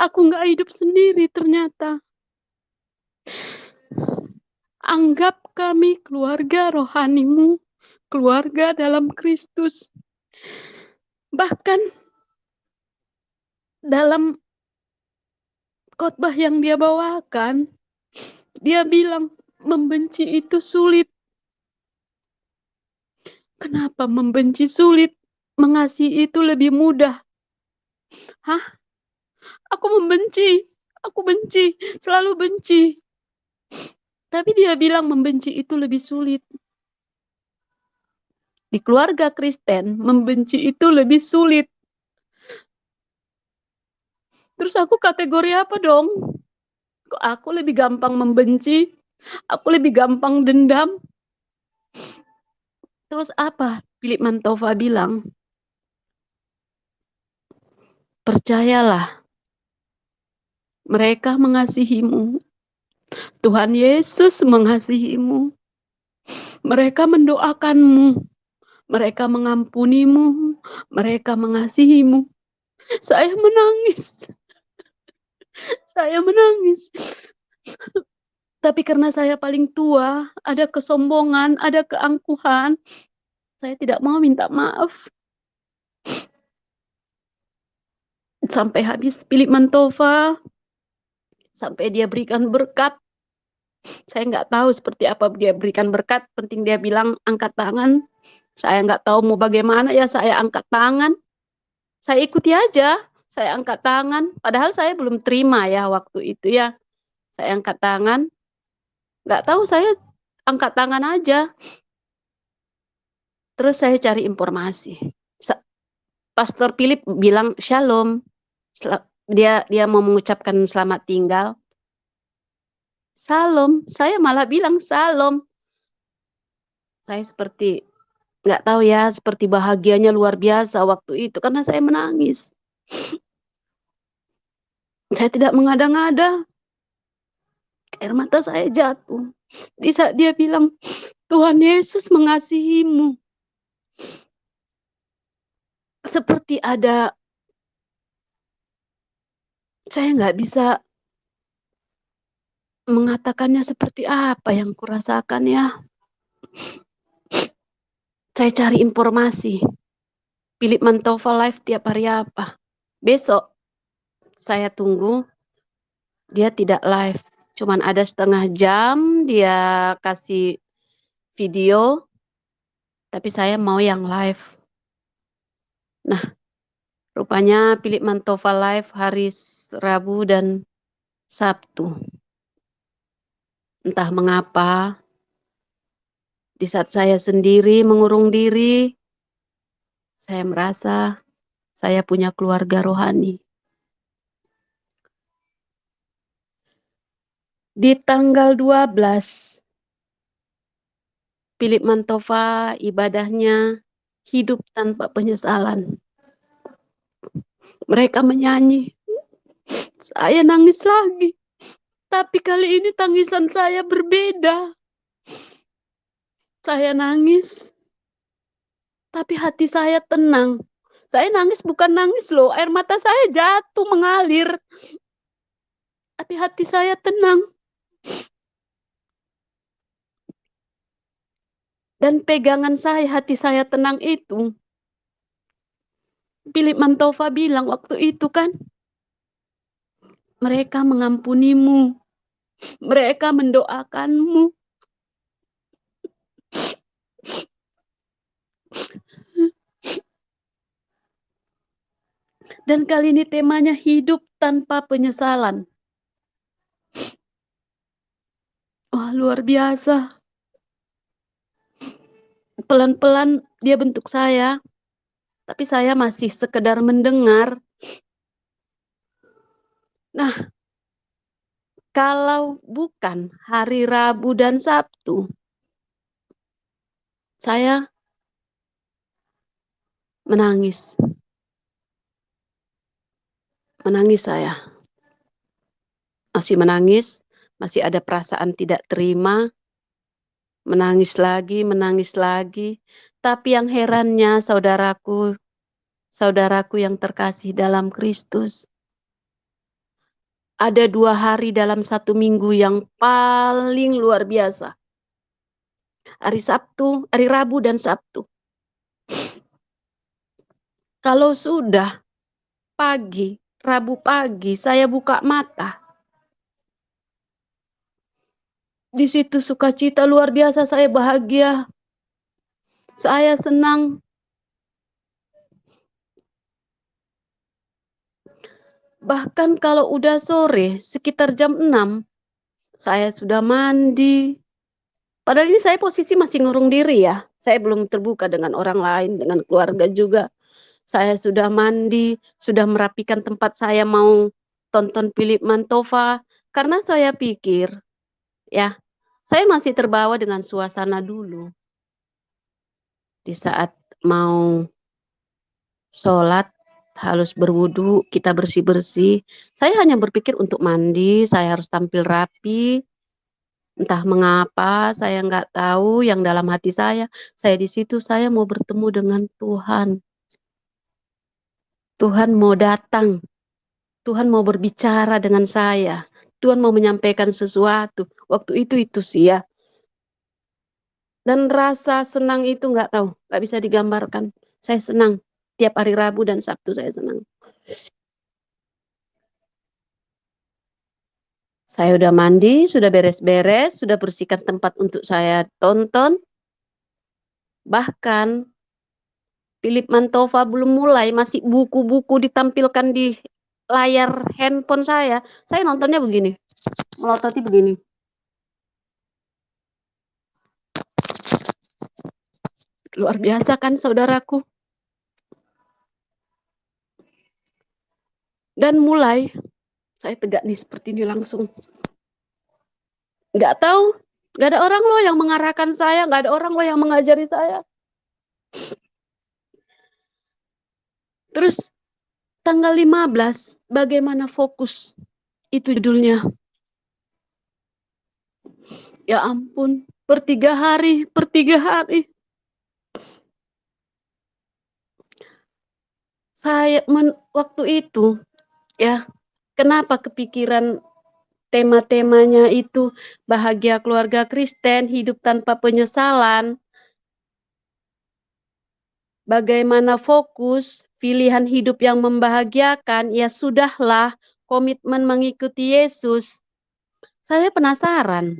Aku nggak hidup sendiri ternyata. Anggap kami keluarga rohanimu, keluarga dalam Kristus. Bahkan dalam khotbah yang dia bawakan, dia bilang membenci itu sulit. Kenapa membenci sulit? Mengasihi itu lebih mudah. Hah? Aku membenci. Aku benci. Selalu benci. Tapi dia bilang membenci itu lebih sulit. Di keluarga Kristen, membenci itu lebih sulit. Terus aku kategori apa dong? Kok aku lebih gampang membenci? Aku lebih gampang dendam? Terus apa? Philip Mantova bilang, percayalah, mereka mengasihimu. Tuhan Yesus mengasihimu. Mereka mendoakanmu. Mereka mengampunimu, mereka mengasihimu. Saya menangis, saya menangis. Tapi karena saya paling tua, ada kesombongan, ada keangkuhan, saya tidak mau minta maaf. Sampai habis Philip Mantova, sampai dia berikan berkat. Saya nggak tahu seperti apa dia berikan berkat, penting dia bilang angkat tangan. Saya nggak tahu mau bagaimana, ya saya angkat tangan. Saya ikuti aja, saya angkat tangan. Padahal saya belum terima ya waktu itu ya. Saya angkat tangan, nggak tahu, saya angkat tangan aja. Terus saya cari informasi. Pastor Philip bilang shalom. Dia mau mengucapkan selamat tinggal. Salam, saya malah bilang salam. Saya seperti nggak tahu ya, seperti bahagianya luar biasa waktu itu karena saya menangis. Saya tidak mengada-ngada. Air mata saya jatuh. Di saat dia bilang, Tuhan Yesus mengasihimu. Seperti ada, saya nggak bisa mengatakannya seperti apa yang kurasakan ya. Saya cari informasi. Philip Mantova live tiap hari apa. Besok saya tunggu, dia tidak live. Cuman ada setengah jam dia kasih video, tapi saya mau yang live. Nah, rupanya Philip Mantova live hari Rabu dan Sabtu. Entah mengapa, di saat saya sendiri mengurung diri, saya merasa saya punya keluarga rohani. Di tanggal 12, Philip Mantova ibadahnya hidup tanpa penyesalan. Mereka menyanyi, saya nangis lagi. Tapi kali ini tangisan saya berbeda. Saya nangis, tapi hati saya tenang. Saya nangis bukan nangis loh, air mata saya jatuh mengalir. Tapi hati saya tenang. Dan pegangan saya, hati saya tenang itu. Philip Mantova bilang waktu itu kan, mereka mengampunimu, mereka mendoakanmu. Dan kali ini temanya hidup tanpa penyesalan. Wah, luar biasa. Pelan-pelan dia bentuk saya, tapi saya masih sekedar mendengar. Nah, kalau bukan hari Rabu dan Sabtu, saya menangis. Menangis saya. Masih menangis, masih ada perasaan tidak terima. Menangis lagi, menangis lagi. Tapi yang herannya saudaraku, saudaraku yang terkasih dalam Kristus, ada 2 hari dalam 1 minggu yang paling luar biasa. Hari Sabtu, hari Rabu dan Sabtu. Kalau sudah pagi, Rabu pagi, saya buka mata. Di situ sukacita luar biasa, saya bahagia. Saya senang. Bahkan kalau udah sore, sekitar jam 6, saya sudah mandi. Padahal ini saya posisi masih ngurung diri ya. Saya belum terbuka dengan orang lain, dengan keluarga juga. Saya sudah mandi, sudah merapikan tempat saya mau tonton Philip Mantova. Karena saya pikir, ya, saya masih terbawa dengan suasana dulu. Di saat mau sholat, harus berwudu, kita bersih-bersih. Saya hanya berpikir untuk mandi, saya harus tampil rapi. Entah mengapa, saya nggak tahu yang dalam hati saya di situ saya mau bertemu dengan Tuhan. Tuhan mau datang, Tuhan mau berbicara dengan saya. Tuhan mau menyampaikan sesuatu. Waktu itu sih ya. Dan rasa senang itu nggak tahu, nggak bisa digambarkan. Saya senang. Tiap hari Rabu dan Sabtu saya senang. Saya udah mandi, sudah beres-beres, sudah bersihkan tempat untuk saya tonton. Bahkan Philip Mantova belum mulai, masih buku-buku ditampilkan di layar handphone saya. Saya nontonnya begini, melototi begini. Luar biasa kan saudaraku. Dan mulai, saya tegak nih seperti ini langsung. Nggak tahu, nggak ada orang loh yang mengarahkan saya, nggak ada orang loh yang mengajari saya. Terus tanggal 15, bagaimana fokus? Itu judulnya. Ya ampun, per 3 hari. Saya waktu itu, ya, kenapa kepikiran tema-temanya itu bahagia keluarga Kristen, hidup tanpa penyesalan, bagaimana fokus, pilihan hidup yang membahagiakan, ya sudahlah, komitmen mengikuti Yesus. Saya penasaran,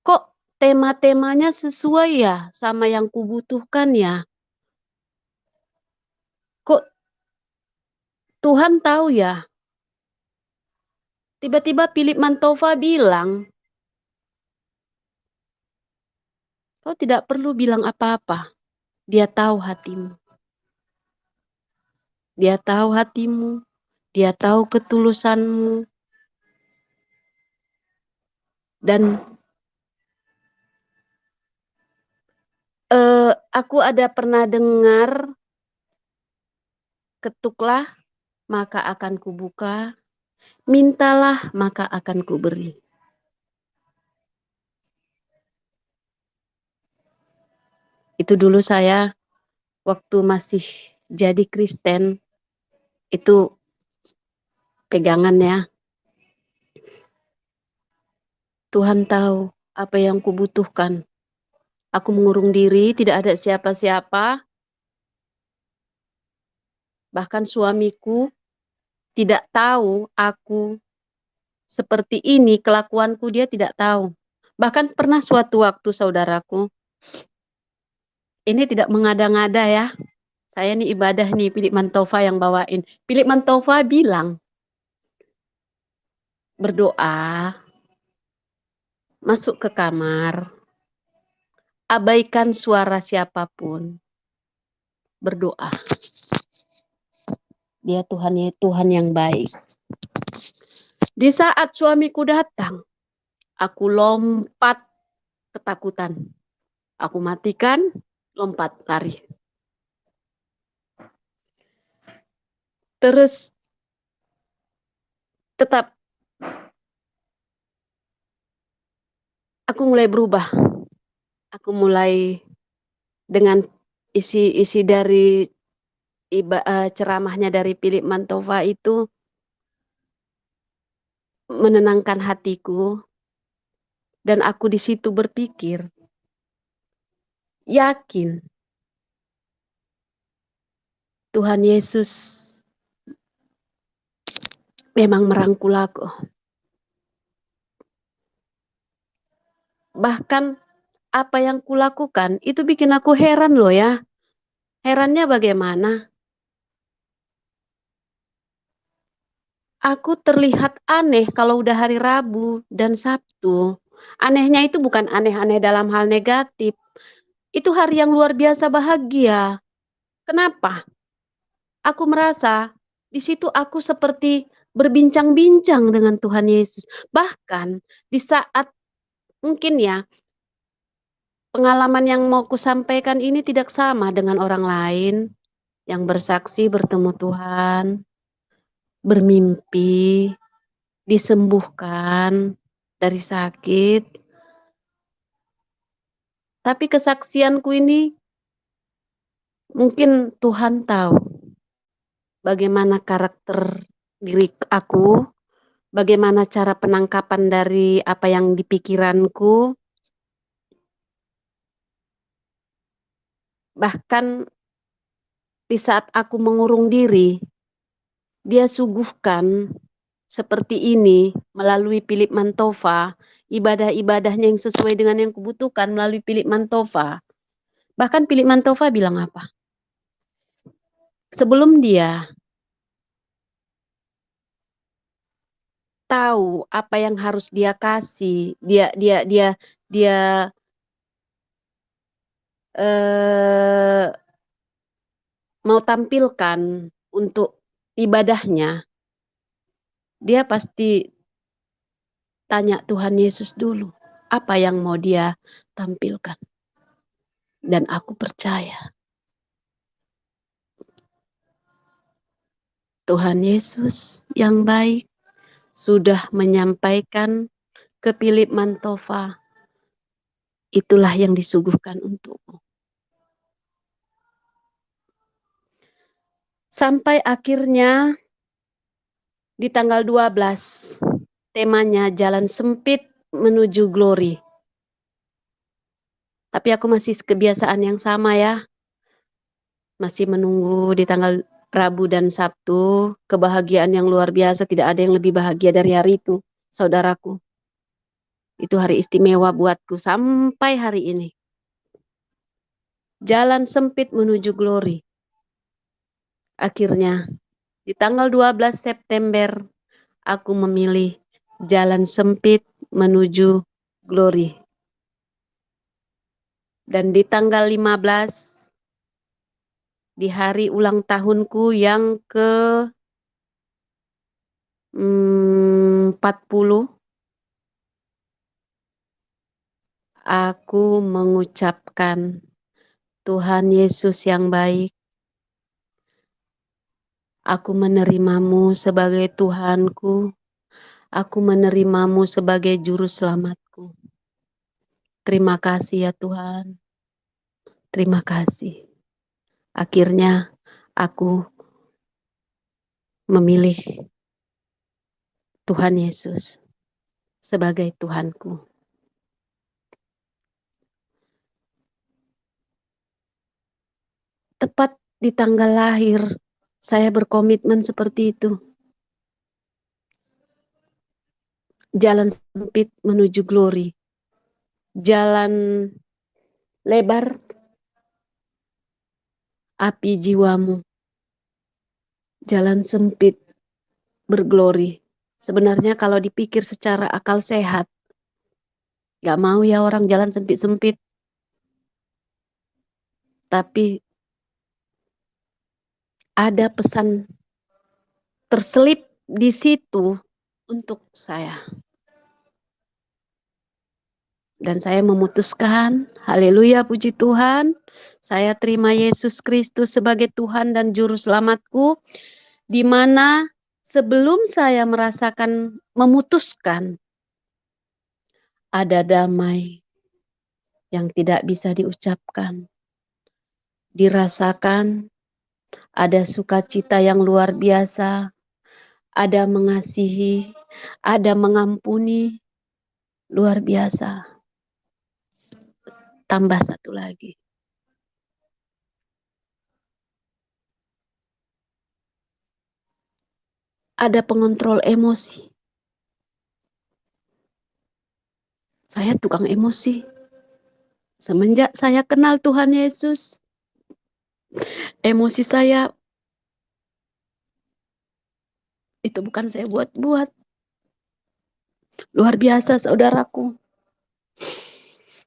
kok tema-temanya sesuai ya sama yang kubutuhkan ya? Kok Tuhan tahu ya? Tiba-tiba Philip Mantova bilang, kau tidak perlu bilang apa-apa. Dia tahu hatimu. Dia tahu hatimu. Dia tahu ketulusanmu. Dan aku ada pernah dengar, ketuklah maka akan kubuka, mintalah maka akan kuberi. Itu dulu saya waktu masih jadi Kristen, itu pegangannya. Tuhan tahu apa yang kubutuhkan. Aku mengurung diri, tidak ada siapa-siapa. Bahkan suamiku tidak tahu aku seperti ini, kelakuanku dia tidak tahu. Bahkan pernah suatu waktu saudaraku, ini tidak mengada-ngada ya. Saya nih ibadah nih, Philip Mantova yang bawain. Philip Mantova bilang, berdoa, masuk ke kamar, abaikan suara siapapun, berdoa. Dia Tuhan yang baik. Di saat suamiku datang, aku lompat ketakutan. Aku matikan, lompat, lari. Terus tetap aku mulai berubah. Aku mulai dengan isi dari ceramahnya dari Philip Mantova itu menenangkan hatiku. Dan aku di situ berpikir, yakin Tuhan Yesus memang merangkul aku. Bahkan apa yang kulakukan itu bikin aku heran loh ya. Herannya bagaimana? Aku terlihat aneh kalau udah hari Rabu dan Sabtu. Anehnya itu bukan aneh-aneh dalam hal negatif. Itu hari yang luar biasa bahagia. Kenapa? Aku merasa di situ aku seperti berbincang-bincang dengan Tuhan Yesus. Bahkan di saat mungkin ya pengalaman yang mau kusampaikan ini tidak sama dengan orang lain yang bersaksi bertemu Tuhan, bermimpi, disembuhkan dari sakit. Tapi kesaksianku ini mungkin Tuhan tahu bagaimana karakter diri aku, bagaimana cara penangkapan dari apa yang di pikiranku. Bahkan di saat aku mengurung diri, Dia suguhkan seperti ini melalui Philip Mantova, ibadah-ibadahnya yang sesuai dengan yang kubutuhkan melalui Philip Mantova. Bahkan Philip Mantova bilang apa? Sebelum dia tahu apa yang harus dia kasih, dia mau tampilkan untuk ibadahnya, dia pasti tanya Tuhan Yesus dulu, apa yang mau dia tampilkan. Dan aku percaya Tuhan Yesus yang baik sudah menyampaikan ke Philip Mantova, itulah yang disuguhkan untukmu. Sampai akhirnya di tanggal 12, temanya jalan sempit menuju glory. Tapi aku masih kebiasaan yang sama ya. Masih menunggu di tanggal Rabu dan Sabtu, kebahagiaan yang luar biasa, tidak ada yang lebih bahagia dari hari itu, saudaraku. Itu hari istimewa buatku sampai hari ini. Jalan sempit menuju glory. Akhirnya, di tanggal 12 September, aku memilih jalan sempit menuju glory. Dan di tanggal 15, di hari ulang tahunku yang ke 40, aku mengucapkan, Tuhan Yesus yang baik, aku menerimamu sebagai Tuhanku, aku menerimamu sebagai juru selamatku. Terima kasih ya Tuhan, terima kasih. Akhirnya aku memilih Tuhan Yesus sebagai Tuhanku. Tepat di tanggal lahir, saya berkomitmen seperti itu. Jalan sempit menuju glory. Jalan lebar, api jiwamu. Jalan sempit, berglori. Sebenarnya kalau dipikir secara akal sehat, gak mau ya orang jalan sempit-sempit. Tapi ada pesan terselip di situ untuk saya. Dan saya memutuskan, haleluya puji Tuhan, saya terima Yesus Kristus sebagai Tuhan dan Juru Selamatku, di mana sebelum saya merasakan, memutuskan, ada damai yang tidak bisa diucapkan, dirasakan, ada sukacita yang luar biasa, ada mengasihi, ada mengampuni, luar biasa. Tambah satu lagi. Ada pengontrol emosi. Saya tukang emosi. Semenjak saya kenal Tuhan Yesus, emosi saya itu bukan saya buat-buat. Luar biasa saudaraku.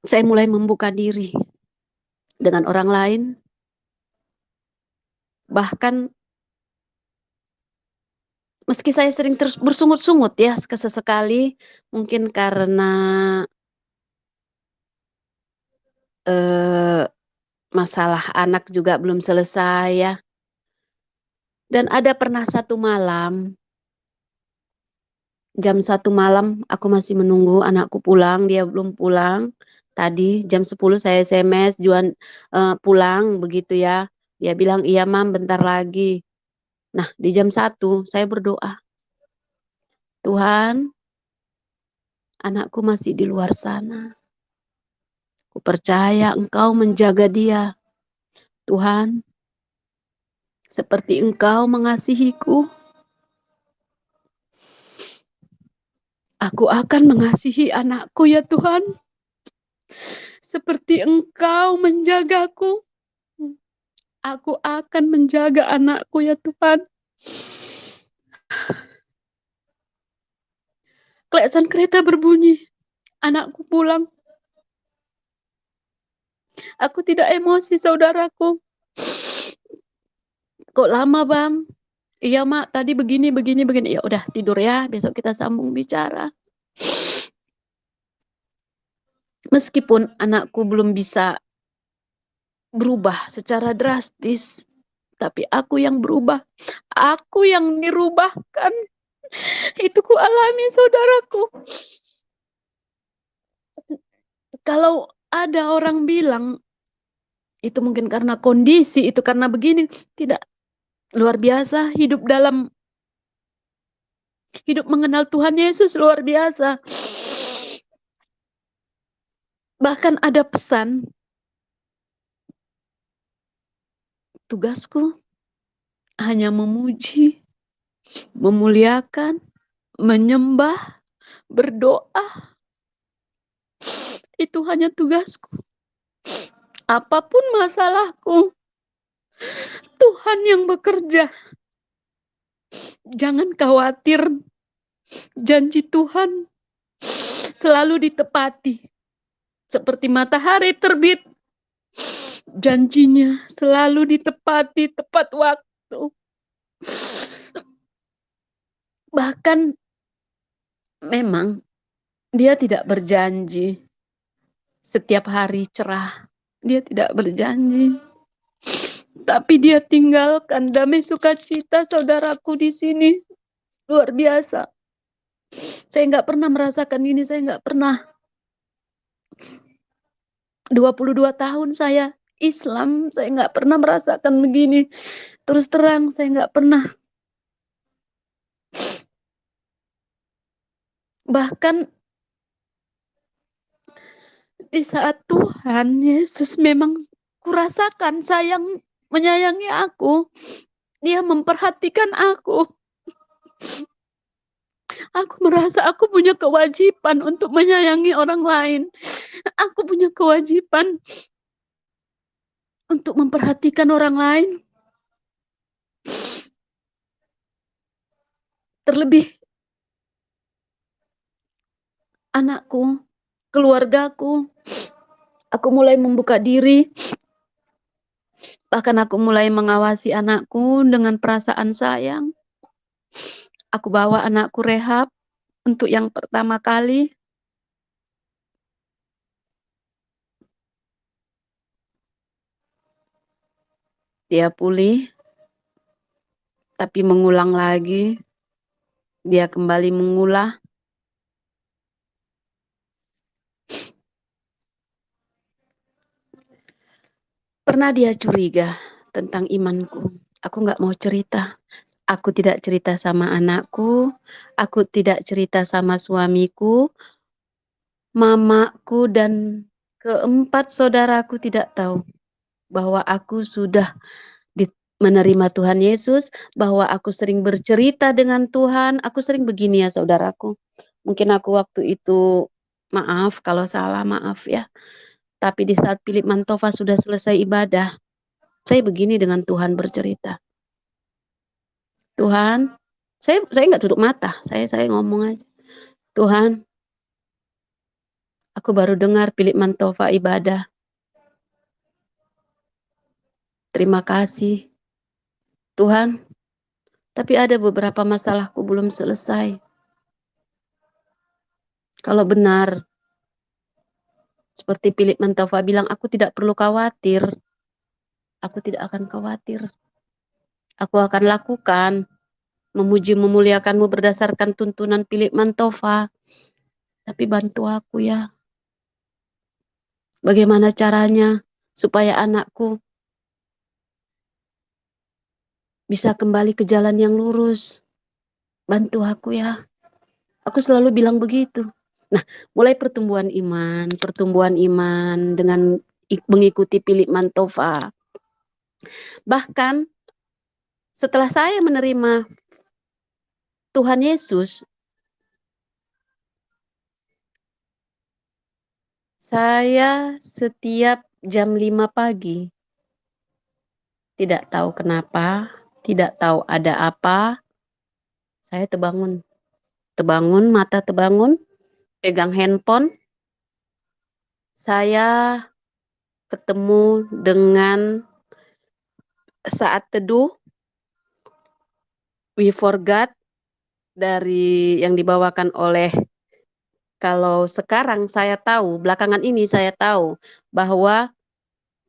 Saya mulai membuka diri dengan orang lain. Bahkan meski saya sering terus bersungut-sungut ya sesekali, mungkin karena masalah anak juga belum selesai ya. Dan ada pernah satu malam, jam 1 malam aku masih menunggu anakku pulang, dia belum pulang. Tadi jam 10 saya SMS, Juan pulang begitu ya. Dia bilang, "Iya, Mam, bentar lagi." Nah, di jam 1 saya berdoa, "Tuhan, anakku masih di luar sana. Kupercaya Engkau menjaga dia. Tuhan, seperti Engkau mengasihiku, aku akan mengasihi anakku ya Tuhan. Seperti Engkau menjagaku, aku akan menjaga anakku ya Tuhan." Klakson kereta berbunyi, anakku pulang. Aku tidak emosi, saudaraku. Kok lama, Bang? Iya, Mak, tadi begini, begini, begini. Ya udah, tidur ya, besok kita sambung bicara. Meskipun anakku belum bisa berubah secara drastis, tapi aku yang berubah. Aku yang dirubahkan. Itu ku alami, saudaraku. Kalau ada orang bilang, itu mungkin karena kondisi, itu karena begini. Tidak. Luar biasa, hidup mengenal Tuhan Yesus luar biasa. Bahkan ada pesan, tugasku hanya memuji, memuliakan, menyembah, berdoa. Itu hanya tugasku. Apapun masalahku, Tuhan yang bekerja. Jangan khawatir, janji Tuhan selalu ditepati. Seperti matahari terbit, janjinya selalu ditepati tepat waktu. Bahkan memang dia tidak berjanji setiap hari cerah. Dia tidak berjanji. Tapi dia tinggalkan damai sukacita, saudaraku, di sini. Luar biasa. Saya nggak pernah merasakan ini. Saya nggak pernah. 22 tahun saya Islam. Saya nggak pernah merasakan begini. Terus terang, saya nggak pernah. Bahkan di saat Tuhan Yesus memang kurasakan menyayangi aku. Dia memperhatikan aku. Aku merasa aku punya kewajiban untuk menyayangi orang lain. Aku punya kewajiban untuk memperhatikan orang lain. Terlebih anakku, keluargaku. Aku mulai membuka diri. Bahkan aku mulai mengawasi anakku dengan perasaan sayang. Aku bawa anakku rehab untuk yang pertama kali. Dia pulih, tapi mengulang lagi. Dia kembali mengulah. Pernah dia curiga tentang imanku. Aku nggak mau cerita. Aku tidak cerita sama anakku. Aku tidak cerita sama suamiku. Mamaku dan keempat saudaraku tidak tahu bahwa aku sudah menerima Tuhan Yesus, bahwa aku sering bercerita dengan Tuhan. Aku sering begini ya, saudaraku. Mungkin aku waktu itu, maaf kalau salah, maaf ya. Tapi di saat Philip Mantova sudah selesai ibadah, saya begini dengan Tuhan bercerita. Tuhan, saya nggak tutup mata, saya ngomong aja. Tuhan, aku baru dengar Philip Mantova ibadah. Terima kasih. Tuhan, tapi ada beberapa masalahku belum selesai. Kalau benar, seperti Philip Mantova bilang, aku tidak perlu khawatir. Aku tidak akan khawatir. Aku akan lakukan, memuji memuliakanmu berdasarkan tuntunan Philip Mantova. Tapi bantu aku ya. Bagaimana caranya supaya anakku bisa kembali ke jalan yang lurus. Bantu aku ya. Aku selalu bilang begitu. Nah, mulai pertumbuhan iman dengan mengikuti Philip Mantova. Bahkan setelah saya menerima Tuhan Yesus, saya setiap jam 5 pagi, tidak tahu kenapa, tidak tahu ada apa, saya terbangun, mata terbangun, pegang handphone, saya ketemu dengan saat teduh, We Forgot, dari yang dibawakan oleh, kalau sekarang saya tahu, belakangan ini saya tahu bahwa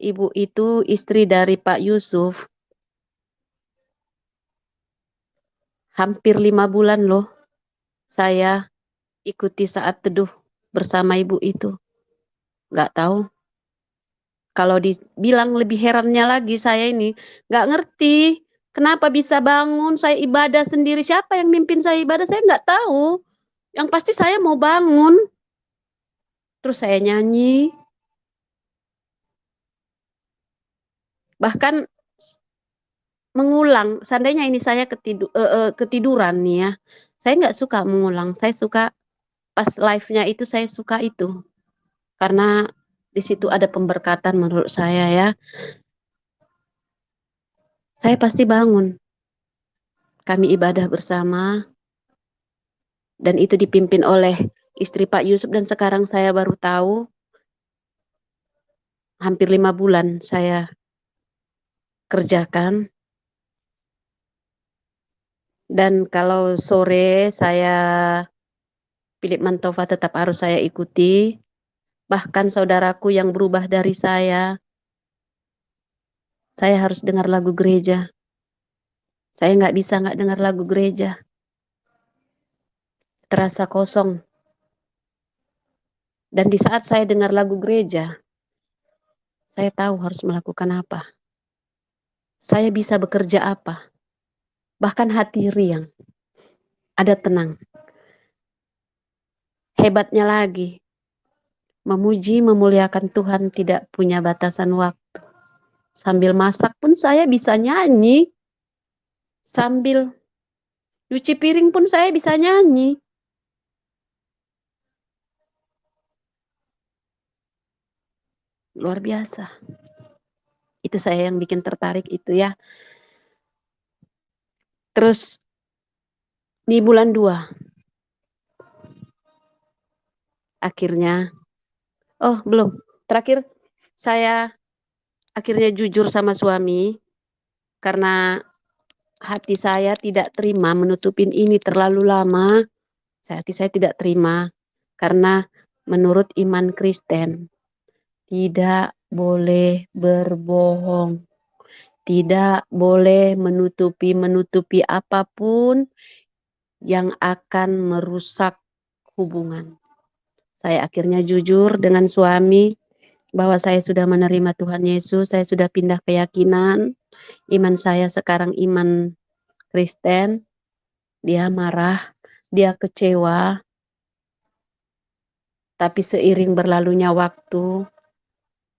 ibu itu istri dari Pak Yusuf. Hampir 5 bulan loh saya ikuti saat teduh bersama ibu itu. Nggak tahu. Kalau dibilang lebih herannya lagi, saya ini nggak ngerti. Kenapa bisa bangun, saya ibadah sendiri. Siapa yang mimpin saya ibadah, saya nggak tahu. Yang pasti saya mau bangun. Terus saya nyanyi. Bahkan mengulang, seandainya ini saya ketiduran nih ya. Saya nggak suka mengulang. Saya suka pas live-nya itu, saya suka itu. Karena di situ ada pemberkatan menurut saya ya. Saya pasti bangun. Kami ibadah bersama. Dan itu dipimpin oleh istri Pak Yusuf, dan sekarang saya baru tahu, hampir 5 bulan saya kerjakan. Dan kalau sore saya Philip Mantova tetap harus saya ikuti. Bahkan saudaraku yang berubah dari saya harus dengar lagu gereja. Saya nggak bisa nggak dengar lagu gereja. Terasa kosong. Dan di saat saya dengar lagu gereja, saya tahu harus melakukan apa. Saya bisa bekerja apa. Bahkan hati riang. Ada tenang. Hebatnya lagi, memuji, memuliakan Tuhan tidak punya batasan waktu. Sambil masak pun saya bisa nyanyi. Sambil cuci piring pun saya bisa nyanyi. Luar biasa. Itu saya yang bikin tertarik itu ya. Terus di bulan 2, akhirnya, oh belum, terakhir saya akhirnya jujur sama suami, karena hati saya tidak terima menutupin ini terlalu lama. Hati saya tidak terima, karena menurut iman Kristen, tidak boleh berbohong. Tidak boleh menutupi apapun yang akan merusak hubungan. Saya akhirnya jujur dengan suami bahwa saya sudah menerima Tuhan Yesus, saya sudah pindah keyakinan, iman saya sekarang iman Kristen. Dia marah, dia kecewa, tapi seiring berlalunya waktu,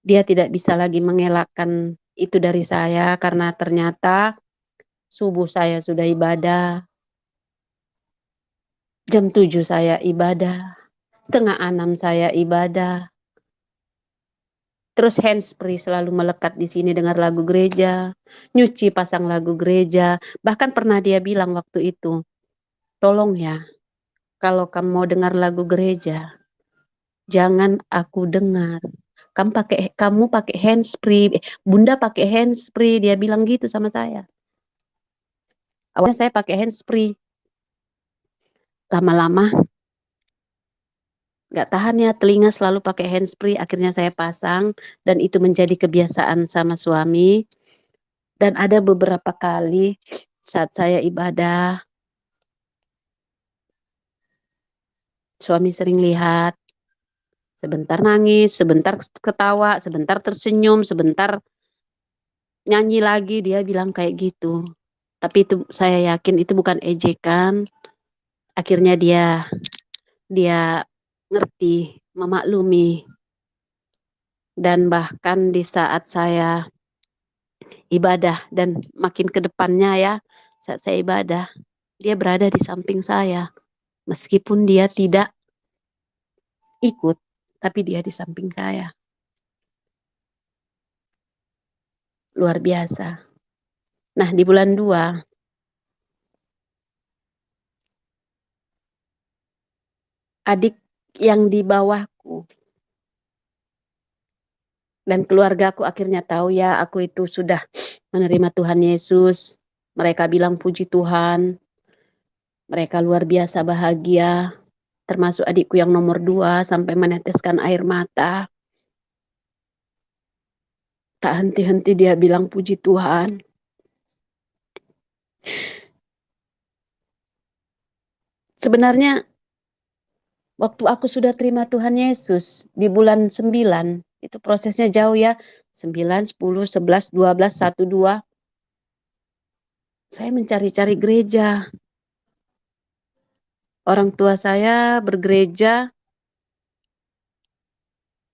dia tidak bisa lagi mengelakkan itu dari saya, karena ternyata subuh saya sudah ibadah, jam 7 saya ibadah, setengah 6 saya ibadah. Terus handsfree selalu melekat di sini dengar lagu gereja, nyuci pasang lagu gereja. Bahkan pernah dia bilang waktu itu, tolong ya, kalau kamu mau dengar lagu gereja, jangan aku dengar. Kamu pakai handsfree, Bunda pakai handsfree, dia bilang gitu sama saya. Awalnya saya pakai handsfree. Lama-lama nggak tahan ya, telinga selalu pakai handsfree, akhirnya saya pasang, dan itu menjadi kebiasaan sama suami. Dan ada beberapa kali saat saya ibadah, suami sering lihat Sebentar nangis, sebentar ketawa, sebentar tersenyum, sebentar nyanyi lagi, dia bilang kayak gitu. Tapi itu saya yakin itu bukan ejekan. Akhirnya dia ngerti, memaklumi. Dan bahkan di saat saya ibadah dan makin ke depannya ya, saat saya ibadah, dia berada di samping saya. Meskipun dia tidak ikut, tapi dia di samping saya. Luar biasa. Nah, di bulan 2, adik yang di bawahku dan keluargaku akhirnya tahu ya, aku itu sudah menerima Tuhan Yesus. Mereka bilang puji Tuhan. Mereka luar biasa bahagia. Termasuk adikku yang nomor 2 sampai meneteskan air mata. Tak henti-henti dia bilang puji Tuhan. Sebenarnya waktu aku sudah terima Tuhan Yesus di bulan 9, itu prosesnya jauh ya. 9, 10, 11, 12, 1, 2. Saya mencari-cari gereja. Orang tua saya bergereja.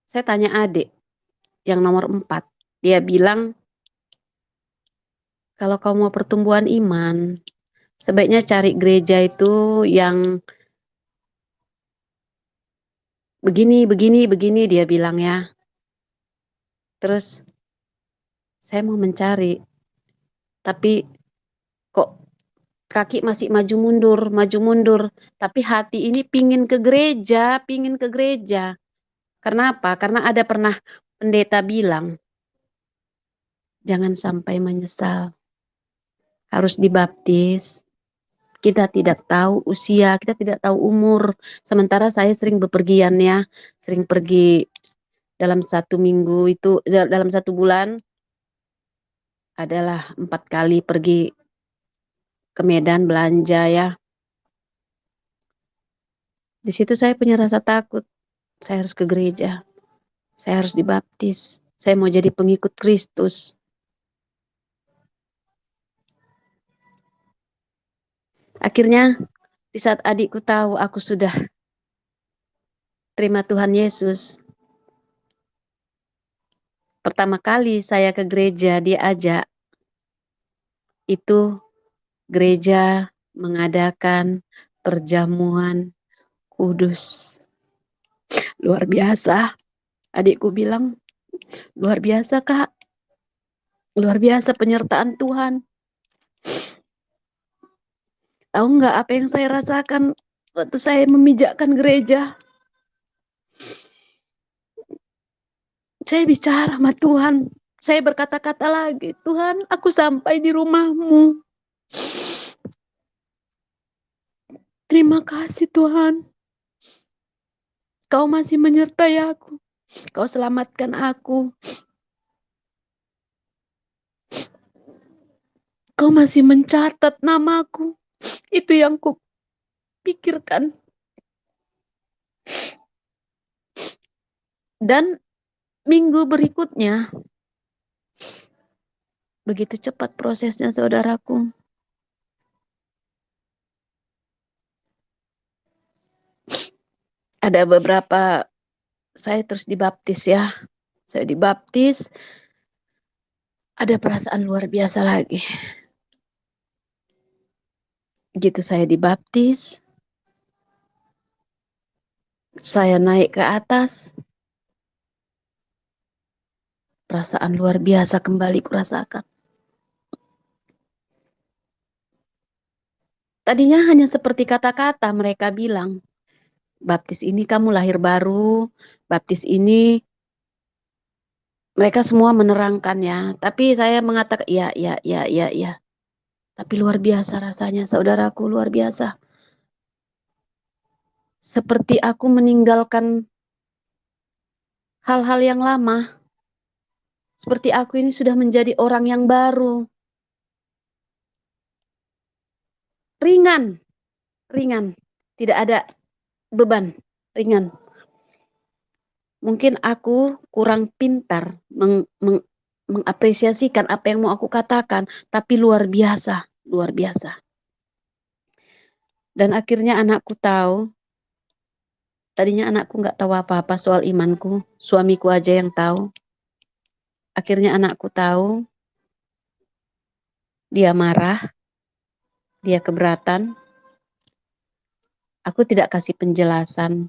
Saya tanya adik yang nomor 4. Dia bilang, kalau kau mau pertumbuhan iman, sebaiknya cari gereja itu yang begini, begini, begini, dia bilang ya. Terus saya mau mencari, tapi kok kaki masih maju mundur, maju mundur. Tapi hati ini pingin ke gereja, pingin ke gereja. Kenapa? Karena ada pernah pendeta bilang, jangan sampai menyesal. Harus dibaptis. Kita tidak tahu usia, kita tidak tahu umur. Sementara saya sering bepergian ya, sering pergi dalam 1 minggu itu, dalam 1 bulan adalah 4 kali pergi ke Medan belanja ya. Di situ saya punya rasa takut. Saya harus ke gereja. Saya harus dibaptis. Saya mau jadi pengikut Kristus. Akhirnya di saat adikku tahu aku sudah terima Tuhan Yesus, pertama kali saya ke gereja dia ajak, itu gereja mengadakan perjamuan kudus. Luar biasa. Adikku bilang, luar biasa Kak. Luar biasa penyertaan Tuhan. Tahu nggak apa yang saya rasakan waktu saya memijakkan gereja? Saya bicara sama Tuhan. Saya berkata-kata lagi, Tuhan, aku sampai di rumah-Mu. Terima kasih Tuhan. Kau masih menyertai aku. Kau selamatkan aku. Kau masih mencatat namaku. Itu yang ku pikirkan. Dan minggu berikutnya, begitu cepat prosesnya saudaraku. Ada beberapa, saya terus dibaptis ya. Saya dibaptis, ada perasaan luar biasa lagi. Begitu saya dibaptis, saya naik ke atas, perasaan luar biasa kembali kurasakan. Tadinya hanya seperti kata-kata mereka bilang, baptis ini kamu lahir baru, baptis ini, mereka semua menerangkan ya. Tapi saya mengatakan, ya. Tapi luar biasa rasanya, saudaraku, luar biasa. Seperti aku meninggalkan hal-hal yang lama. Seperti aku ini sudah menjadi orang yang baru. Ringan, ringan. Tidak ada beban, ringan. Mungkin aku kurang pintar mengapresiasikan apa yang mau aku katakan, tapi luar biasa, luar biasa. Dan akhirnya anakku tahu, tadinya anakku nggak tahu apa-apa soal imanku, suamiku aja yang tahu. Akhirnya anakku tahu, dia marah, dia keberatan. Aku tidak kasih penjelasan,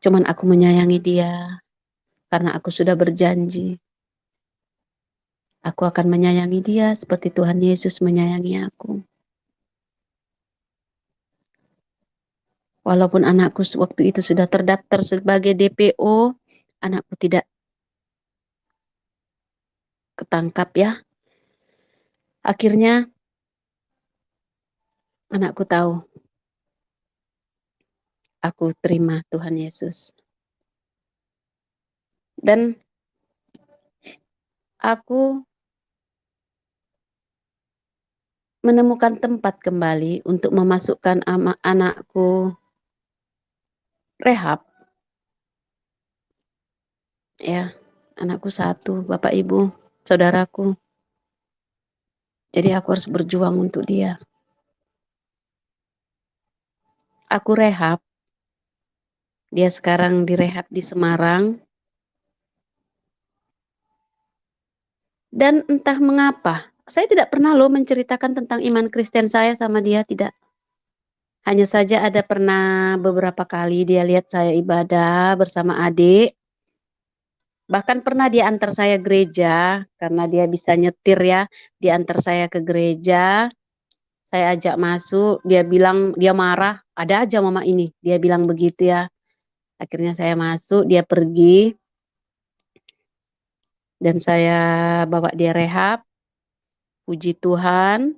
cuman aku menyayangi dia, karena aku sudah berjanji. Aku akan menyayangi dia seperti Tuhan Yesus menyayangi aku. Walaupun anakku waktu itu sudah terdaftar sebagai DPO, anakku tidak ketangkap ya. Akhirnya anakku tahu, aku terima Tuhan Yesus. Dan aku menemukan tempat kembali untuk memasukkan anakku rehab. Ya, anakku satu, Bapak Ibu, saudaraku. Jadi aku harus berjuang untuk dia. Aku rehab. Dia sekarang direhab di Semarang. Dan entah mengapa, saya tidak pernah loh menceritakan tentang iman Kristen saya sama dia, tidak. Hanya saja ada pernah beberapa kali dia lihat saya ibadah bersama adik. Bahkan pernah dia antar saya gereja, karena dia bisa nyetir ya. Dia antar saya ke gereja, saya ajak masuk, dia bilang, dia marah, ada aja mama ini. Dia bilang begitu ya. Akhirnya saya masuk, dia pergi. Dan saya bawa dia rehab. Puji Tuhan,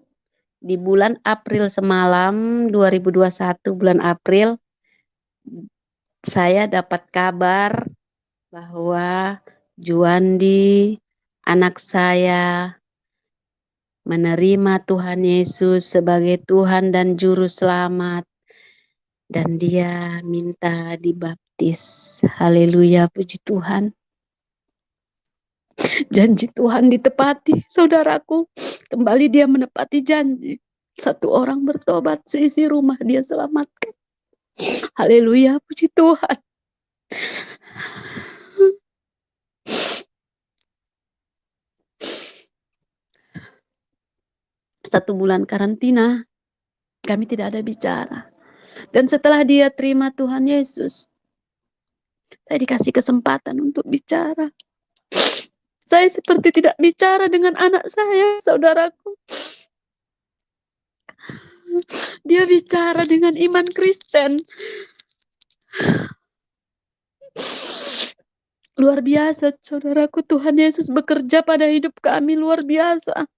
di bulan April semalam 2021 bulan April saya dapat kabar bahwa Juandi anak saya menerima Tuhan Yesus sebagai Tuhan dan Juru Selamat dan dia minta dibaptis. Haleluya, puji Tuhan. Janji Tuhan ditepati, saudaraku. Kembali dia menepati janji. Satu orang bertobat, seisi rumah dia selamatkan. Haleluya, puji Tuhan. Satu bulan karantina, kami tidak ada bicara. Dan setelah dia terima Tuhan Yesus, saya dikasih kesempatan untuk bicara. Saya seperti tidak bicara dengan anak saya, saudaraku. Dia bicara dengan iman Kristen. Luar biasa, saudaraku. Tuhan Yesus bekerja pada hidup kami, luar biasa.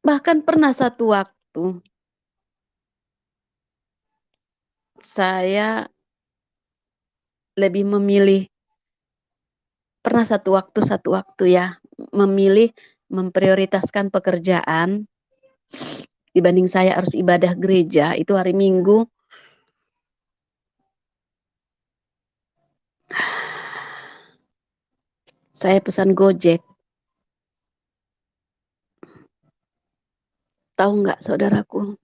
Bahkan pernah satu waktu, saya lebih memilih, pernah satu waktu ya, memilih memprioritaskan pekerjaan dibanding saya harus ibadah gereja. Itu hari Minggu. Saya pesan Gojek. Tahu nggak saudaraku,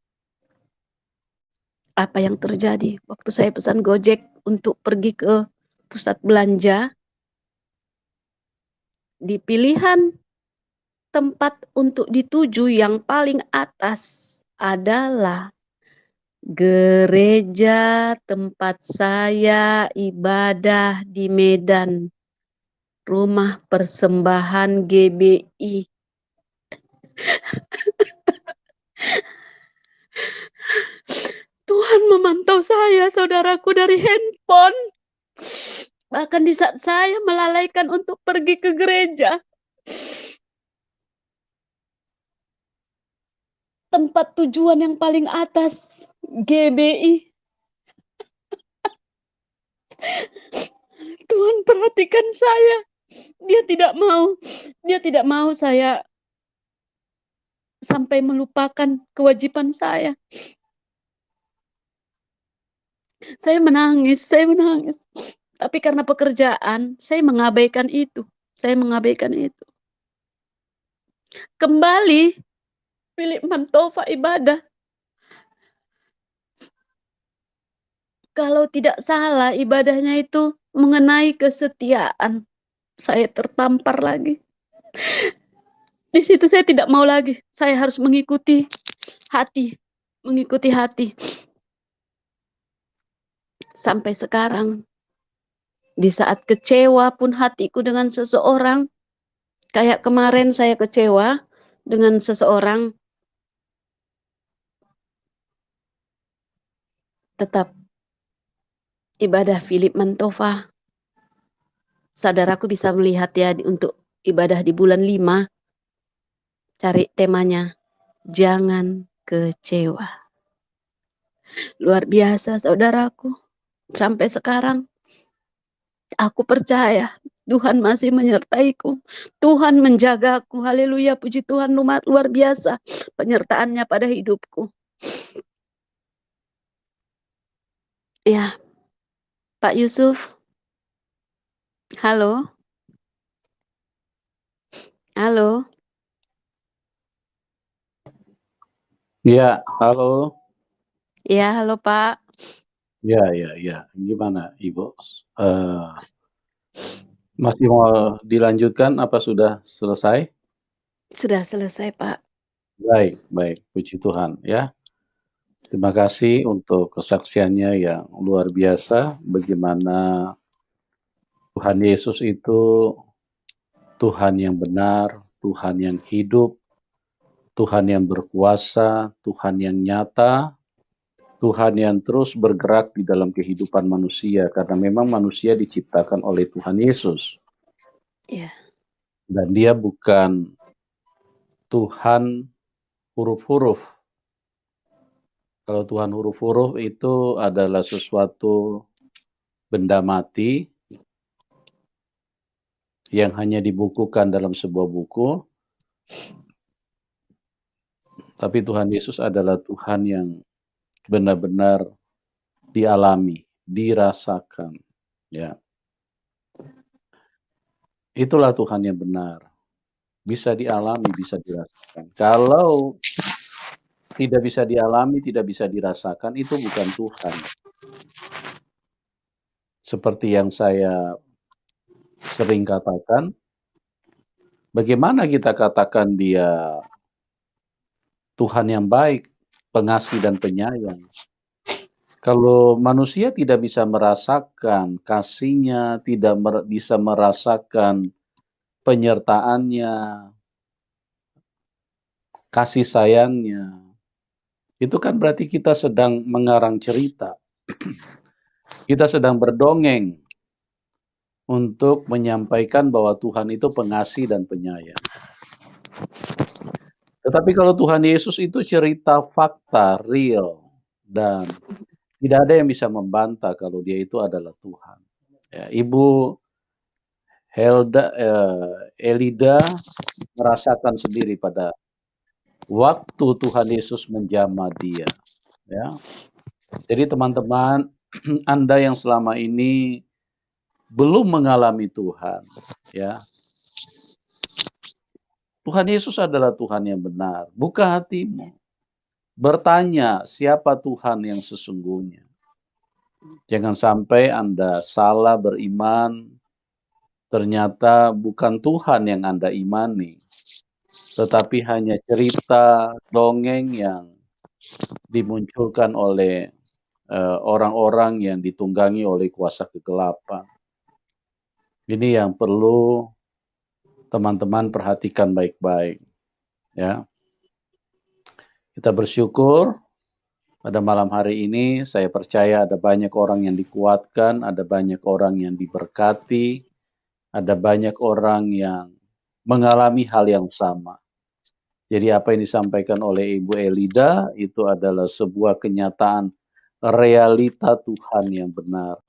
apa yang terjadi waktu saya pesan Gojek untuk pergi ke pusat belanja? Di pilihan tempat untuk dituju yang paling atas adalah gereja tempat saya ibadah di Medan, rumah persembahan GBI. Tuhan memantau saya, saudaraku, dari handphone. Bahkan di saat saya melalaikan untuk pergi ke gereja, tempat tujuan yang paling atas, GBI. Tuhan perhatikan saya. Dia tidak mau saya sampai melupakan kewajiban saya. Saya menangis. Tapi karena pekerjaan, saya mengabaikan itu. Kembali, Philip Mantova ibadah. Kalau tidak salah, ibadahnya itu mengenai kesetiaan. Saya tertampar lagi. Di situ saya tidak mau lagi. Saya harus mengikuti hati. Sampai sekarang, di saat kecewa pun hatiku dengan seseorang, kayak kemarin saya kecewa dengan seseorang, tetap ibadah Philip Mantova. Saudaraku bisa melihat ya untuk ibadah di bulan 5, cari temanya, jangan kecewa. Luar biasa saudaraku. Sampai sekarang aku percaya Tuhan masih menyertaiku. Tuhan menjagaku. Haleluya, puji Tuhan, luar biasa penyertaannya pada hidupku. Ya, Pak Yusuf. Halo. Halo. Ya, halo. Ya, halo Pak. Ya. Gimana, Ibu? Masih mau dilanjutkan apa sudah selesai? Sudah selesai, Pak. Baik. Puji Tuhan ya. Terima kasih untuk kesaksiannya yang luar biasa. Bagaimana Tuhan Yesus itu Tuhan yang benar, Tuhan yang hidup, Tuhan yang berkuasa, Tuhan yang nyata, Tuhan yang terus bergerak di dalam kehidupan manusia. Karena memang manusia diciptakan oleh Tuhan Yesus. Ya. Dan dia bukan Tuhan huruf-huruf. Kalau Tuhan huruf-huruf itu adalah sesuatu benda mati yang hanya dibukukan dalam sebuah buku. Tapi Tuhan Yesus adalah Tuhan yang benar-benar dialami, dirasakan. Ya. Itulah Tuhan yang benar. Bisa dialami, bisa dirasakan. Kalau tidak bisa dialami, tidak bisa dirasakan, itu bukan Tuhan. Seperti yang saya sering katakan, bagaimana kita katakan dia Tuhan yang baik, pengasih dan penyayang. Kalau manusia tidak bisa merasakan kasihnya, tidak bisa merasakan penyertaannya, kasih sayangnya, itu kan berarti kita sedang mengarang cerita. Kita sedang berdongeng untuk menyampaikan bahwa Tuhan itu pengasih dan penyayang. Tetapi kalau Tuhan Yesus itu cerita fakta, real, dan tidak ada yang bisa membantah kalau dia itu adalah Tuhan. Ya, Ibu Elida merasakan sendiri pada waktu Tuhan Yesus menjamah dia. Ya. Jadi teman-teman, Anda yang selama ini belum mengalami Tuhan, ya. Tuhan Yesus adalah Tuhan yang benar. Buka hatimu. Bertanya siapa Tuhan yang sesungguhnya. Jangan sampai Anda salah beriman, ternyata bukan Tuhan yang Anda imani, tetapi hanya cerita, dongeng yang dimunculkan oleh orang-orang yang ditunggangi oleh kuasa kegelapan. Ini yang perlu teman-teman perhatikan baik-baik. Ya. Kita bersyukur pada malam hari ini, saya percaya ada banyak orang yang dikuatkan, ada banyak orang yang diberkati, ada banyak orang yang mengalami hal yang sama. Jadi apa yang disampaikan oleh Ibu Elida itu adalah sebuah kenyataan realita Tuhan yang benar.